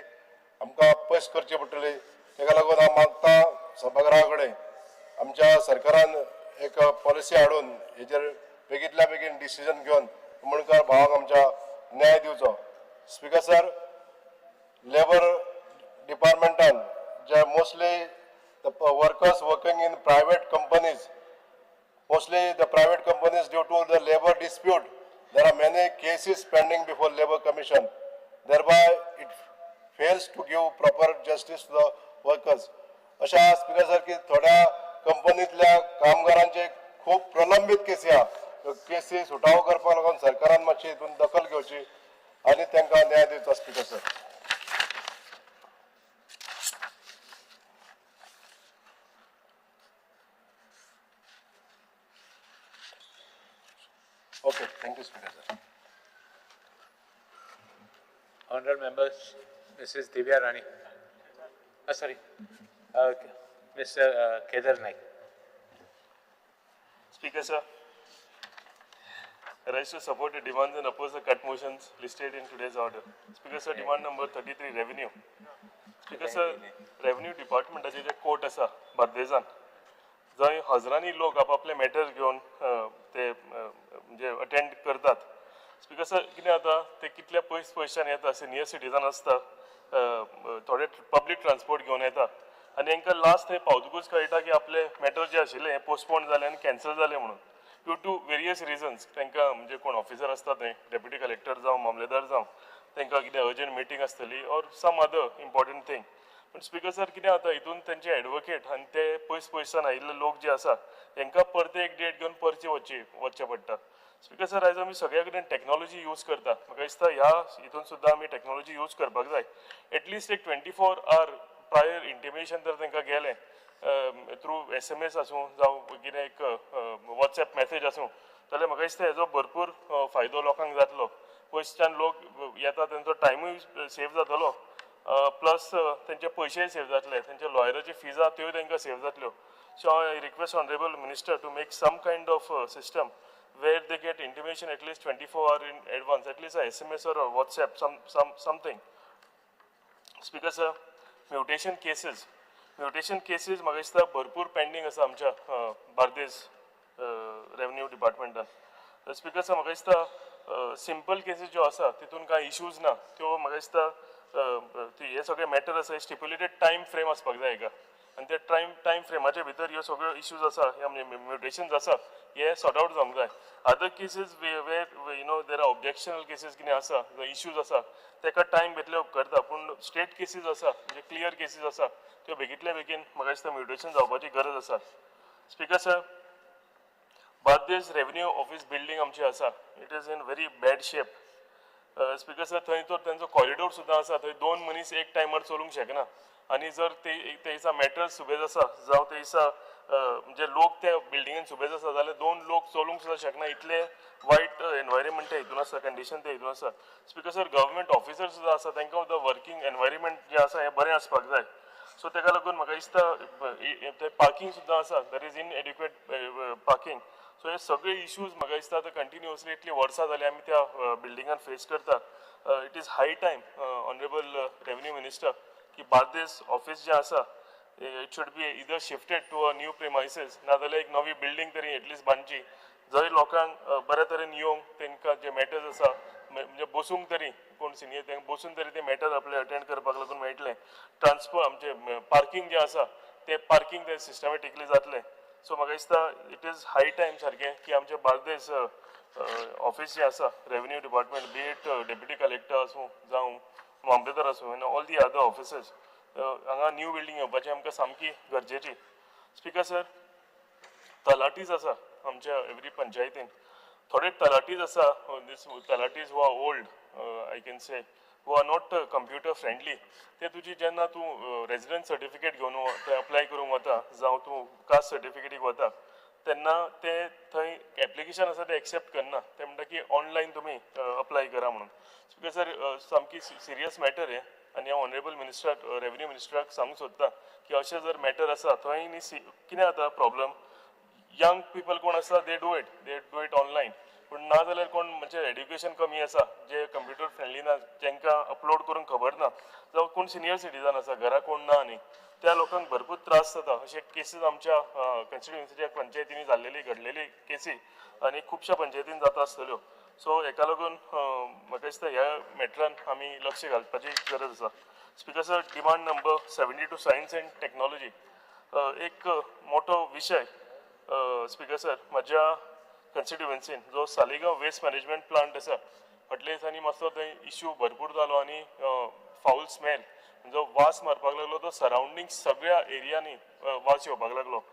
आमकां पयस करची पडटली. ताका लागून हांव मागता सभागृहा कडेन आमच्या सरकारान एक पॉलिसी हाडून हेजेर बेगींतल्या बेगीन डिसिजन घेवन मुणकार भावाक आमच्या न्याय दिवचो. स्पीकर सर लेबर डिपार्टमेंटान जे mostly the workers working in private companies, mostly the private companies, due to the labor dispute, there are many cases pending before Labor Commission. Thereby, it fails to give proper justice to the workers. अशा speaker sir की थोड्या कंपनीतल्या कामगारांचे खूब प्रलंबीत केसी आहा. केसी सुटावो करपाक लागून सरकारान मातशी हितून दखल घेवची आनी तांकां न्याय दिवचो speaker sir. Okay, thank you, Speaker, sir. Honorable members, Mrs. Divya Rani. Mr. Kedar Naik. Speaker, sir. I rise to support the demands and oppose the cut motions listed in today's order. Speaker, sir, demand number 33, revenue. Speaker, sir, revenue department जे court आसा बार्देजान, जंय हजारांनी लोक आपापले matters घेवन ते म्हणजे attend करतात. स्पीकर सर कितें जाता ते कितल्या पयशान येता, सिनियर सिटीजन आसता, थोडे पब्लीक ट्रान्सपोर्ट घेवन येता आनी हांकां लास्ट थंय पावतकूच कळटा की आपले मॅटर जे आशिल्ले हे पोस्टपोन जाले आनी कॅन्सल जाले म्हणून. ड्यू टू वेरियस रिजन्स तांकां म्हणजे कोण ऑफिसर आसता थंय डेप्युटी कलेक्टर जावं मामलेदार जावं तांकां कितें अर्जंट मिटींग आसतली or some other important thing. पण स्पीकर सर कितें जाता हितून तेंचे एडवोकेट आनी ते पयसान आयिल्ले लोक जे आसा तांकां परते एक डेट घेवन परचे वचचे पडटा. स्पीकर सर आयज आमी सगळ्या कडेन टॅक्नॉलॉजी यूज करता म्हाका दिसता ह्या हितून सुद्दां आमी टॅक्नॉलॉजी यूज करपाक जाय एटलिस्ट एक 24 hour प्रायर इंटिमेशन जर तांकां गेलें थ्रू SMS आसूं जावं कितें एक WhatsApp मॅसेज आसूं जाल्यार म्हाका दिसता हेजो भरपूर फायदो लोकांक जातलो पयसच्यान लोक येता तांचो टायमूय सेव जातलो प्लस तेंचे पयशेय सेव जातले तेंचे लॉयराची फीज आहा त्योय तांकां सेव जातल्यो so I request honourable minister to make some kind of system where they get intimation at least 24 hours in advance, at least a SMS or a WhatsApp, something. Speaker sir, mutation cases म्हाका दिसता भरपूर pending आसा आमच्या Bardez revenue डिपार्टमेंटान speaker sir म्हाका दिसता simple cases ज्यो आसा तितून कांय इश्यूज ना त्यो म्हाका दिसता हे सगळे मॅटर आसा स्टिप्युलेटेड टायम फ्रेम आसपाक जाय हेका आनी ते टायम फ्रेमाचे भितर ह्यो सगळ्यो इश्यूज आसा म्हणजे म्युटेशन्स आसा हे सॉर्ट आउट जावंक जाय other cases where there are objectional cases कितें आसा इश्यूज आसा तेका टायम घेतले उपकारता पूण स्टेट केसीस आसा म्हणजे क्लियर केसीस आसा त्यो बेगींतल्या बेगीन म्हाका दिसता म्युटेशन जावपाची गरज आसा speaker sir Bardez revenue office building आमची आसा it is in very bad shape speaker sir थंय तर तांचो कॉरिडोर सुद्दां आसा थंय 2 मनीस एक टायमार चलूंक शकना आनी जर ते दिसा मॅटर्स सुबेज आसा जावं ते दिसा म्हणजे लोक त्या बिल्डिंगेन सुबेज आसा जाल्यार 2 लोक चलूंक सुद्दां शकना इतले वायट एनवायरमेंट हितून आसा कंडिशन ते हितून आसा स्पीकर सर गव्हर्मेंट ऑफिसर सुद्दां आसा तांकां द वर्कींग एनवायरमेंट जे आसा हें बरें आसपाक जाय सो ताका लागून म्हाका दिसता ते पार्किंग सुद्दां आसा there is inadequate parking so हे सगळे इश्यूज म्हाका दिसता ते कंटिन्युअसली इतली वर्सां जाली आमी त्या बिल्डिंगान फेस करता it is high time honourable revenue minister की बार्देस ऑफिस जे आसा it should be either shifted to a new premises नाजाल्यार एक नवी बिल्डींग तरी एटलिस्ट बांदची जंय लोकांक बऱ्या तरेन येवंक तांकां जे मॅटर्स आसा म्हणजे बसूंक तरी कोण सिनियर तांकां बसून तरी ते मॅटर आपले अटेंड करपाक लागून मेळटलें ट्रान्सफर आमचे पार्किंग जे आसा ते पार्किंग ते सिस्टमॅटिकली जातलें सो म्हाका दिसता इट इज हाय टायम सारकें की आमचे बार्देस ऑफिस जे आसा revenue department B it deputy collector आसूं जावं मामलेदार आसूं आनी ऑल दी अदर ऑफिसर्स हांगा न्यू बिल्डींग येवपाची आमकां सामकी गरजेची स्पीकर सर तलाटीज आसा आमच्या एवरी पंचायतीन थोडे तलाटीज आसा दीस तलाटीज who are old I can say who are not computer friendly ते तुजी जेन्ना तूं रेजिडंट सर्टिफिकेट घेवन थंय अप्लाय करूंक वता जावं तूं कास्ट सर्टिफिकेटीक वता तेन्ना ते थंय एप्लिकेशन आसा ते एक्सेप्ट करना ते म्हणटा की ऑनलायन तुमी अप्लाय करा म्हणून स्पीकर सर सामकी सिरियस मॅटर हें आनी हांव ऑनरेबल मिनिस्टर रेवन्यू मिनिस्टराक सांगूंक सोदतां की अशें जर मॅटर आसा थंय न्ही कितें जाता प्रॉब्लम यंग पीपल कोण आसा दे डू इट ऑनलायन पूण ना जाल्यार कोण म्हणजे एड्युकेशन कमी आसा जे कंप्युटर फ्रेंडली ना जेंकां अपलोड करूंक खबर ना जावं कोण सिनियर सिटीजन आसा घरा कोण ना आनी त्या लोकांक भरपूर त्रास जाता अशे केसीस आमच्या कॉन्स्टिट्युएन्सीच्या पंचायतींनी जाल्लेली घडलेली केसी आनी खुबश्या पंचायतीन जाता आसतल्यो सो हेका लागून म्हाका दिसता ह्या मॅटरान आमी लक्ष घालपाची गरज आसा speaker sir demand number 72 science end technology एक मोठो विशय स्पीकर सर म्हज्या कॉन्स्टिट्युएन्सीन जो सालिगांव वेस्ट मॅनेजमेंट प्लांट आसा फाटल्या दिसांनी मातसो थंय इश्यू भरपूर जालो आनी फाऊल स्मेल जो वास मारपाक लागलो तो सरावंडींग सगळ्या एरियांनी वास येवपाक लागलो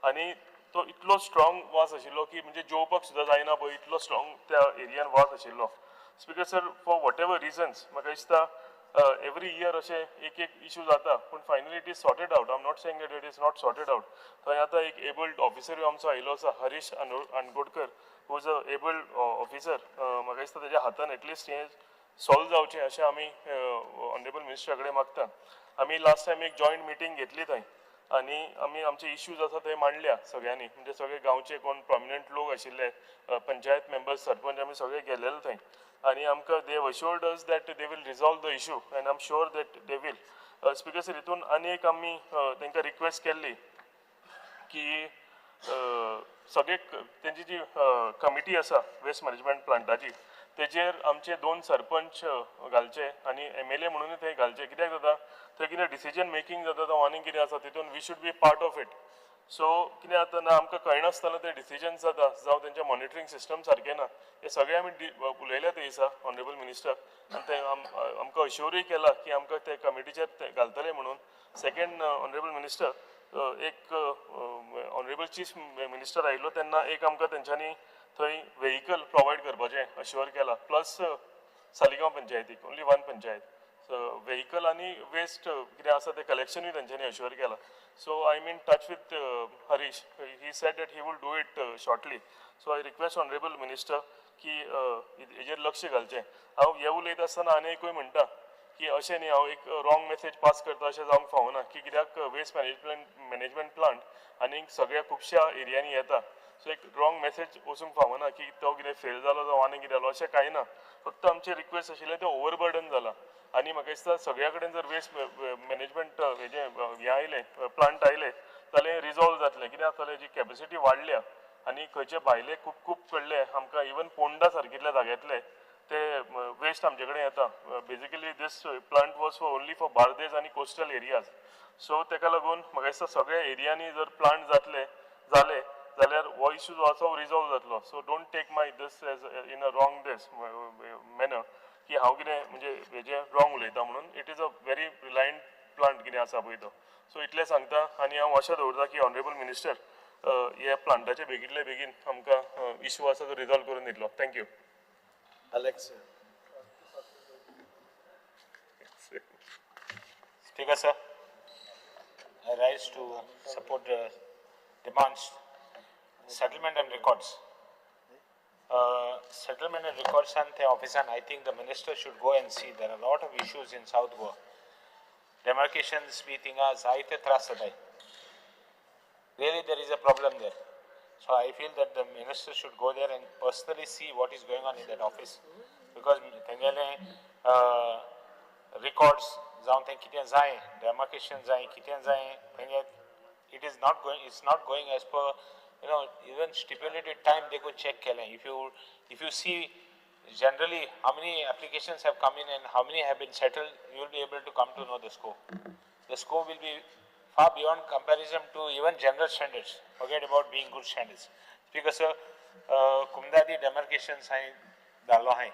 आनी तो इतलो स्ट्रॉंग वास आशिल्लो की म्हणजे जेवपाक सुद्दां जायना पळय इतलो स्ट्रॉंग त्या एरियान वास आशिल्लो speaker sir for whatever reasons म्हाका दिसता एवरी इयर अशे एक इश्यू जाता पूण finally it is sorted out I am not saying that it is not sorted out थंय आतां एक एबल्ड ऑफिसर आमचो आयिल्लो आसा Harish Angodkar who is a abled officer म्हाका दिसता तेज्या हातान एटलिस्ट हें सॉल्व जावचें अशें आमी ऑनरेबल मिनिस्टरा कडेन मागता आमी लास्ट टायम एक जॉयंट मिटींग घेतली थंय आनी आमी आमचे इश्यूज आसा ते मांडल्या सगळ्यांनी म्हणजे सगळे गांवचे कोण प्रॉमिनंट लोक आशिल्ले पंचायत मेंबर्स सरपंच आमी सगळे गेलेले थंय आनी आमकां they assured us that they will resolve the issue and I am sure that they will speaker sir हितून आनी एक आमी तांकां रिक्वेस्ट केल्ली की सगळे तेंची जी कमिटी आसा वेस्ट मॅनेजमेंट प्लांटाची तेजेर आमचे 2 सरपंच घालचे आनी MLA म्हणूनय थंय घालचे कित्याक जाता थंय कितें डिसिजन मेकींग जाता तो आनीक कितें आसा तितून we should be part of it so कितें जाता ना आमकां कळनासतना ते डिसिजन्स जाता जावं तेंचें मॉनिटरींग सिस्टम सारकें ना हे सगळें आमी उलयल्या ते दिसा ऑनरेबल मिनिस्टर आनी ते आमकां अश्योरूय केला की आमकां ते कमिटीचेर घालतले म्हणून सेकेंड ऑनरेबल मिनिस्टर एक ऑनरेबल चीफ मिनिस्टर आयिल्लो तेन्ना एक आमकां तेंच्यांनी थंय व्हेकल प्रोवायड करपाचें अश्योर केलां प्लस सालिगांव पंचायतीक ओन्ली वन पंचायत व्हेकल आनी वेस्ट कितें आसा तें कलेक्शनूय तेंच्यांनी अश्योर केलां so I am in touch with Harish he said that he will do it shortly so I request honourable minister की हेजेर लक्ष घालचें हांव हे उलयता आसतना आनी एकूय म्हणटा की अशें न्ही हांव एक रॉंग मेसेज पास करता अशें जावंक फावना की कित्याक वेस्ट मॅनेजमेंट प्लांट आनी सगळ्या खुबश्या एरियांनी येता सो एक रॉंग मेसेज वचूंक फावना की तो कितें फेल जालो जावं आनी कितें जालो अशें कांय ना फक्त आमचें रिक्वेस्ट आशिल्लें तें ओवरबर्डन जालां आनी म्हाका दिसता सगळ्या कडेन जर वेस्ट मॅनेजमेंट हें आयलें प्लांट आयले जाल्यार रिजॉल्व जातलें कित्याक जातलें जी कॅपेसिटी वाडल्या आनी खंयचे भायले खूब खूब कडले आमकां इवन पोंडा सारकिल्ल्या जाग्यांतले ते वेस्ट आमचे कडेन येता basically this plant was for only for Bardez आनी कोस्टल एरियाज सो तेका लागून म्हाका दिसता सगळ्या एरियांनी जर प्लांट जाले जाल्यार हो इशू जो आसा हो रिजॉल्व जातलो so don't take my this as in a wrong this manner की हांव कितें म्हणजे हेजें रॉंग उलयता म्हणून it is a very reliant plant कितें आसा पळय तो सो इतलें सांगता आनी हांव आशा दवरता की ऑनरेबल मिनिस्टर ह्या प्लांटाचे बेगींतले बेगीन आमकां इशू आसा तो रिजॉल्व करून दितलो thank you Alex. Speaker, sir, I rise to support the demands, settlement and records. Settlement and records and the office, and I think the minister should go and see. There are a lot of issues in South Goa. Demarcations, we think as Aite Trasadai. Really, there is a problem there. So I feel that the minister should go there and personally see what is going on in that office, because records, demarcations, it is not going. It's not going as per even stipulated time. They could check. If you see generally how many applications have come in and how many have been settled, you will be able to come to know the scope. The scope will be far beyond comparison to even general standards. Forget about being good standards. Speaker sir, Kumdadi demarcations hai dalo hai.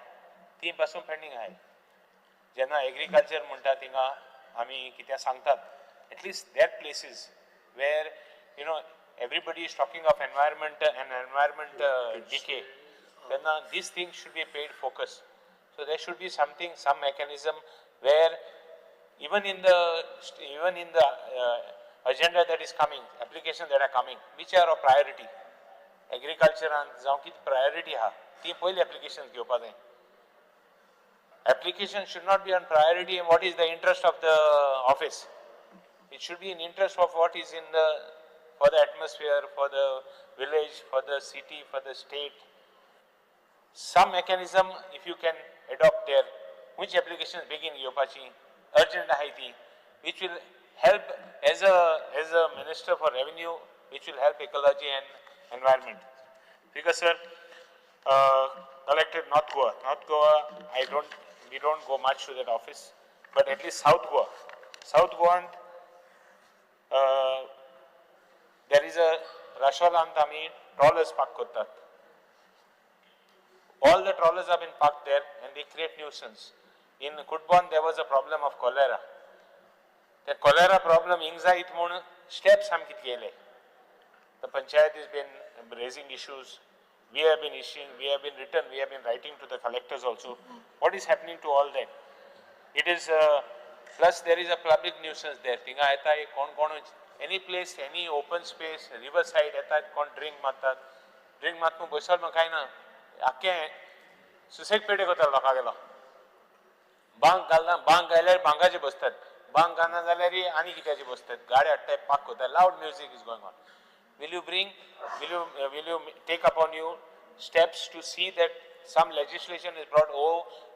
3% pending hai. Jenna agriculture munta tinga ami kitya sangtat. At least there places where everybody is talking of environment and environment decay. Then these things should be paid focus. So there should be something, some mechanism where even in the agenda that is coming, applications that are coming, which are of priority. Agriculture and जावं priority ha. ती पयली applications घेवपा जाय. Application should not be on priority and what is the interest of the office. It should be in interest of what is for the atmosphere, for the village, for the city, for the state. Some mechanism, if you can adopt there, which applications begin Yopachi, urgent Haiti, which will help as a minister for revenue, which will help ecology and environment. Because sir, collected North Goa. North Goa, we don't go much to that office, but at least South Goa. South Goa, there is a Rashalantami trawlers park kottat. All the trawlers have been parked there and they create nuisance. In Kutbon, there was a problem of cholera. The cholera problem, ingzait mun steps ham kit gele. The panchayat has been raising issues. We have been writing to the collectors also. What is happening to all that? It is, plus there is a public nuisance there. Tinga aita any place, any open space, riverside, aita kon drink matat. Drink matmu boisal makai na. Akke suicide pede ko tar laka gela. Bang gaल्यार बांगाचे बसतात बांग गाना जाल्यार आनी कित्याचे बसतात गाड्या हाडटाय पाक कोता loud music is going on. Will you take upon you steps to see that some legislation is brought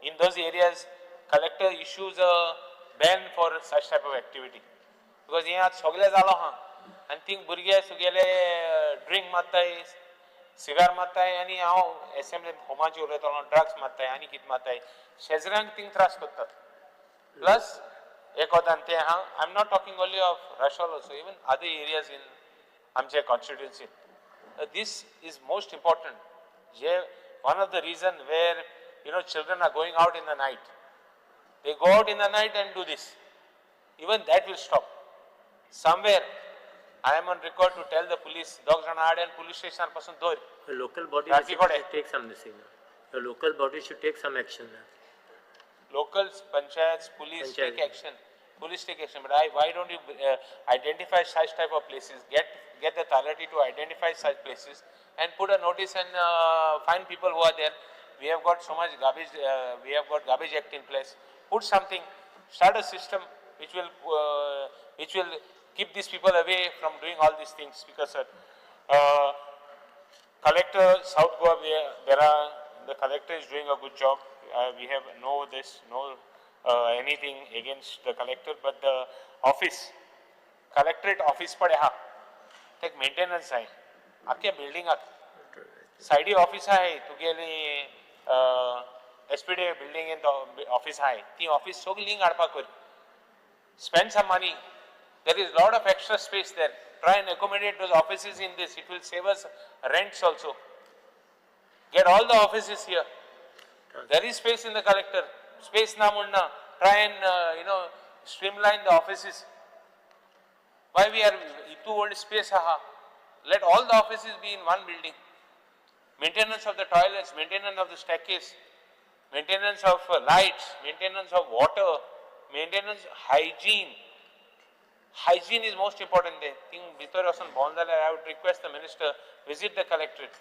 in those areas collector issues a ban for such type of activity because here सगळे जालो हा and think भुरगे सुगेले drink मारताय cigar मारताय आणि हांव assembly होमाची उलयतालो drugs मारताय आणि कित मारताय शेजरांक thing त्रास करतात plus एकोदान ते हां I'm not talking only of Rashal also even other areas in आमचे constituency. This is most important. One of the reason where children are going out in the night. They go out in the night and do this. Even that will stop. Somewhere I am on record to tell the police, dogs and hard and police station pasun door. The local body Rati should kode. take some decision. The local body should take some action. Locals, panchayats, police Panchayat. take action. Police take action. But why don't you identify such type of places? Get the authority to identify such places and put a notice and find people who are there. We have got so much garbage. We have got garbage act in place. Put something. Start a system which will keep these people away from doing all these things. Speaker sir, collector South Goa. The collector is doing a good job. We have no anything against the collector, but the office, collectorate office पडे हा, ते maintenance आहे. आख्या building side office आहे. तुगेली SPD building in the office आहे. ती office सगळी link आडपा कर. Spend some money. There is lot of extra space there. Try and accommodate those offices in this. It will save us rents also. Get all the offices here. There is space in the collector. Space na munna. Try and streamline the offices. Why we are too old space? Let all the offices be in one building. Maintenance of the toilets, maintenance of the staircase, maintenance of lights, maintenance of water, maintenance hygiene. Hygiene is most important there. I would request the minister visit the collectorate.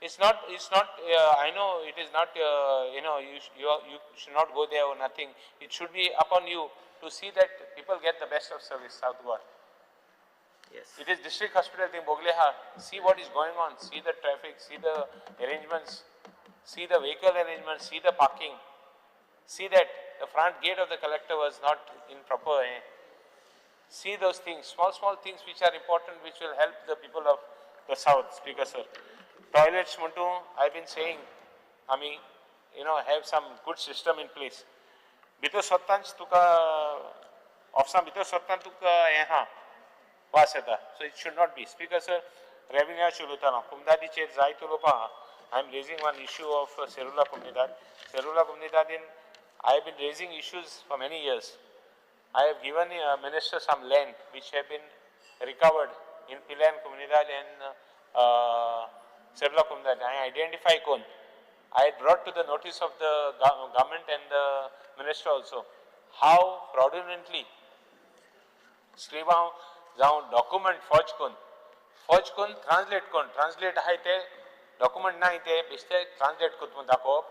It's not. I know it is not. You should not go there or nothing. It should be upon you to see that people get the best of service. South Goa. Yes. It is district hospital in Bogleha. See what is going on. See the traffic. See the arrangements. See the vehicle arrangements. See the parking. See that the front gate of the collector was not in proper. See those things. Small things which are important, which will help the people of the south. Speaker sir. Toilets, Muntu, I've been saying, have some good system in place. Bito Sotanch tuka, ofsam Bito Sotan tuka, waseta. So it should not be. Speaker sir, revenue chulutana. Kumdadi chair zaitulopa. I'm raising one issue of Serula Comunidad. Serula Comunidad I have been raising issues for many years. I have given minister some land which have been recovered in Pilan Comunidad and Serula Comunidad. I identify Kon. I brought to the notice of the government and the minister also how fraudulently Skriva document forge Kon translate hai te document na te biste translate kutmun dako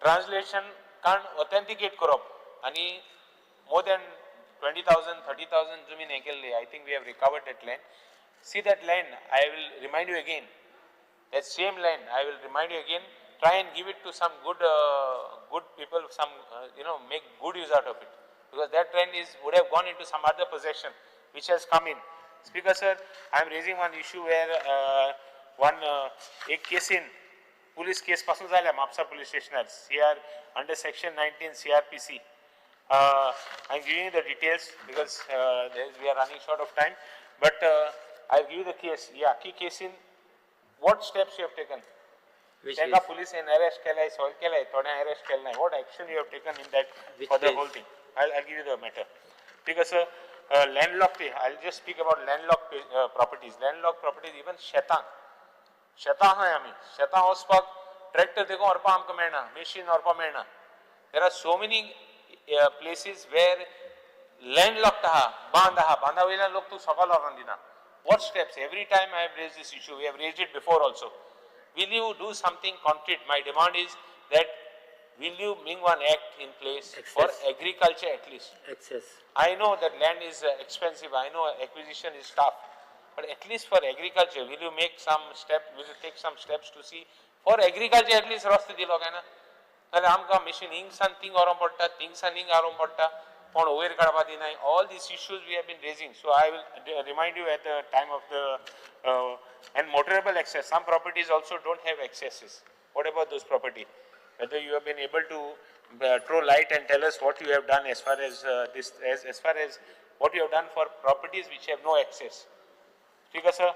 translation can authenticate korop ani more than 20,000 30,000 zumin ekelle. I think we have recovered that land. See that land. I will remind you again. That same land, I will remind you again, try and give it to some good people, some, make good use out of it. Because that land would have gone into some other possession, which has come in. Speaker sir, I am raising one issue where a case in, police case pasun zala Mapsa police station, CR, under section 19 CRPC. I am giving you the details because we are running short of time, but I will give you the case. Yeah, key case in. What steps you have taken? Tenka police in arrest kelai, soil kelai, thoda arrest kelai. What action you have taken in that for the whole thing? I'll give you the matter. Because landlocked, I'll just speak about landlocked properties. Landlocked properties, even Shaitan hai ami. Shaitan ospak tractor dekho orpa amko mehna, machine orpa mehna. There are so many places where landlocked banda wela log tu sakal orandina. What steps? Every time I have raised this issue, we have raised it before also. Will you do something concrete? My demand is that will you bring one act in place for agriculture at least? I know that land is expensive. I know acquisition is tough. But at least for agriculture, will you make some steps, will you take some steps to see for agriculture at least rasta dilo hai na? Tale amka mission ingsan ting aram patta, tingsan ing aram patta. All these issues we have been raising. So I will remind you at the time of the and motorable access. Some properties also don't have accesses. What about those property? Whether you have been able to throw light and tell us what you have done as far as as far as what you have done for properties which have no access. Speaker sir,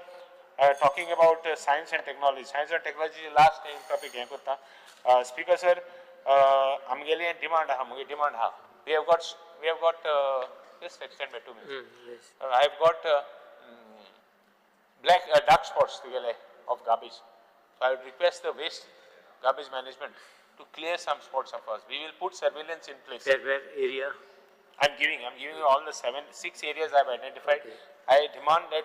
talking about science and technology. Science and technology is the last topic. Speaker sir, amgeli demand ha. We have got just extend by 2 minutes. I have got dark spots together of garbage. So I would request the waste garbage management to clear some spots of us. We will put surveillance in place. Where area? I'm giving you all the 6 areas I've identified. I demand that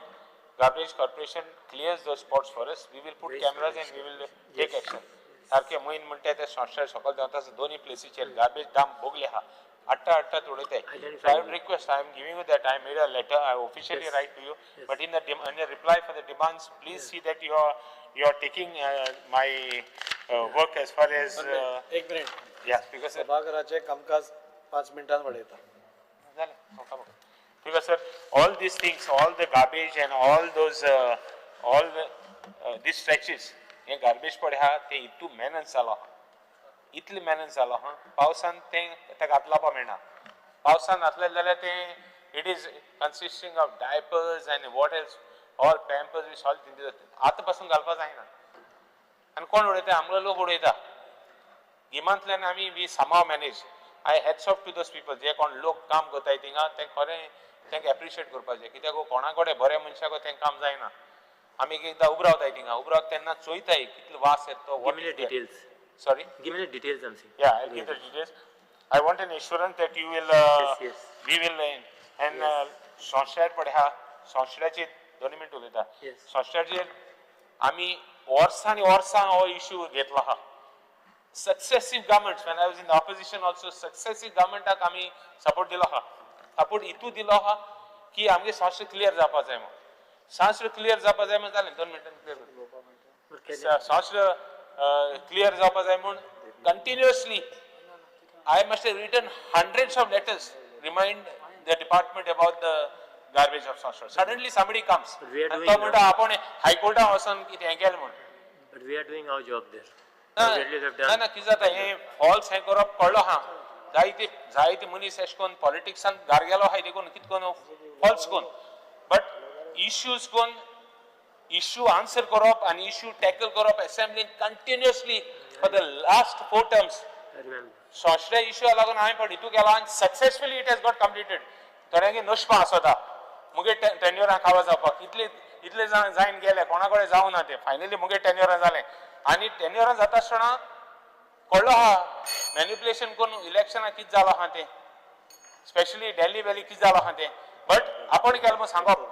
garbage corporation clears those spots for us. We will put cameras and we will take action. सारखे मोइन म्हणते ते संस्था सकल देवता दोन्ही प्लेसीचेर garbage dump Bogle हा अट्टा तोडते. So I would request, I am giving you that I made a letter, I officially write to you, but in the reply for the demands, please see that you are taking my work as far as. एक minute. Yes, because सभागृहाचे कामकाज 5 मिनिटांत वाडयता. Because sir, all these things, all the garbage and all those, these stretches, हे garbage पडे हा ते इतू मेहनत जाला, इतली मेहनत जाला हा. पावसान ते घातला मेळना. पावसान घातले जाल्यार ते it is consisting of diapers and what else, all pampers we all thing आता पासून घालपा जायना. आणि कोण उडयता? आमलो लोक उडयता. गिमांतल्यान आमी we somehow manage. I hats off to those people जे कोण लोक काम करताय थिंगा ते खरें तांकां एप्रिशिएट करपाचें. कित्याक कोणा कडेन बऱ्या मनशाक तें काम जायना. आमी एकदां उब रावताय थिंगा, उब रावता तेन्ना चोयताय कितलो वास येता. Give me the details. Sorry? Give me the details, I'm saying. Yeah, I'll give the details. I want an assurance that you will, yes. we will, and संस्थार पडे हा, संस्थाचे 2 मिनिट उलयता. संस्थाचेर आमी वर्सांनी वर्सां हो इश्यू घेतलो हा. Successive governments, when I was in the opposition also, successive governmentak आमी support दिलो हा. Support इतू दिलो हा की आमगे संस्था क्लियर जावपा जाय म्हणून. संस्था क्लियर जावपा जाय म्हणून जालें 2 मिनिटांनी क्लियर करता. संस्था क्लियर जावपा जाय म्हणून continuously I must have written hundreds of letters remind the department about the garbage of Sanskrit. Suddenly somebody comes and तो म्हणटा आपण हाय कोर्टान वचून कितें हें केलें म्हणून. But we are doing our job there. ना कितें जाता हें फॉल्स हें करप कळ्ळो हा. जायते मनीस एश कोन पॉलिटिक्सान गारगेलो आहाय देखून कितें कोन फॉल्स कोन. बट इश्यूज कोन issue answer करप and issue tackle करप assembly continuously for the last 4 terms. संस्था issue लागून हांवें पण हितू केला and successfully it has got completed. थोड्यांगे नोशपा आसता मुगे टेन्युरान खावा जावपाक इतले जायन गेले कोणा कडेन जावं ना ते फायनली मुगे टेन्युरान जालें आनी टेन्युरान जाता आसतना कळ्ळो हा मॅनिप्युलेशन करून इलेक्शनाक कितें जालो आहा तें स्पेशली दिल्ली व्हॅली कितें जालो आहा तें बट आपण केलें म्हूण सांगप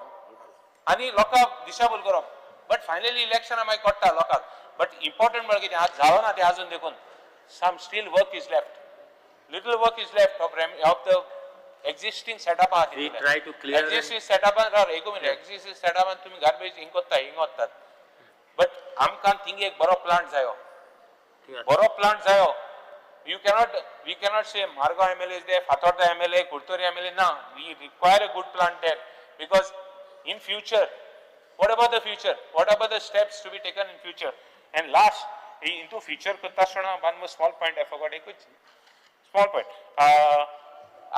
आनी लोकांक दिशाभूल करप बट फायनली इलेक्शना मागीर कळटा लोकांक बट इम्पॉर्टंट म्हळ्यार कितें आज जालो ना तें आजून देखून some still work is left. Little work is left of the existing setup. We try to clear existing setup existing setup and तुम्ही garbage हिंगोत्तात. But आमकां थिंग एक बरो plant जायो. बरो plant जायो. We cannot say Margaon MLA is there, Fatorda MLA, Kulturi MLA. No, we require a good plant there because in future, what about the future? What about the steps to be taken in future? And last, into future करता आसतना one more small point I forgot एक small point.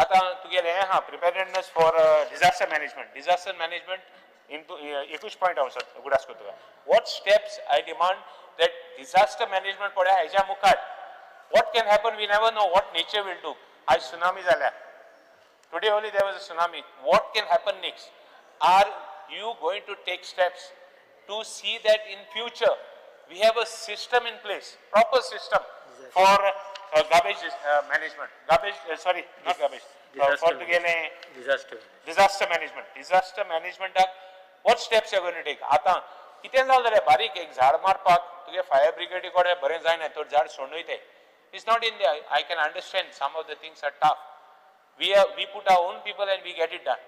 आता तुगेले हें हा preparedness for disaster management. Disaster management into एकूच point हांव sir गुडास करता. What steps I demand that disaster management पडे हेज्या मुखार. What can happen? We never know what nature will do. आज tsunami जाल्या. Today only there was a tsunami. What can happen next? Are you going to take steps to see that in future we have a system in place, proper system for garbage management. Not garbage. For disaster management. Disaster management. What steps you are going to take? आता कितें जालें जाल्यार बारीक एक झाड मारपाक तुगे fire ब्रिगेडी कडेन बरें जायना तो झाड सोडूयते. It's not in there. I can understand some of the things are tough. We put our own people and we get it done.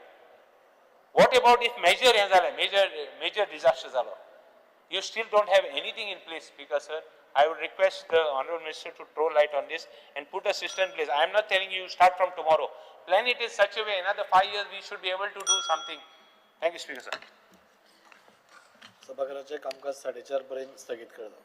What about if major disaster जालो? You still don't have anything in place because sir, I would request the Honorable Minister to throw light on this and put a system in place. I am not telling you start from tomorrow. Plan it in such a way, another 5 years we should be able to do something. Thank you, Speaker sir. सभागृहाचे कामकाज 4:30 पर्यंत स्थगित करतो.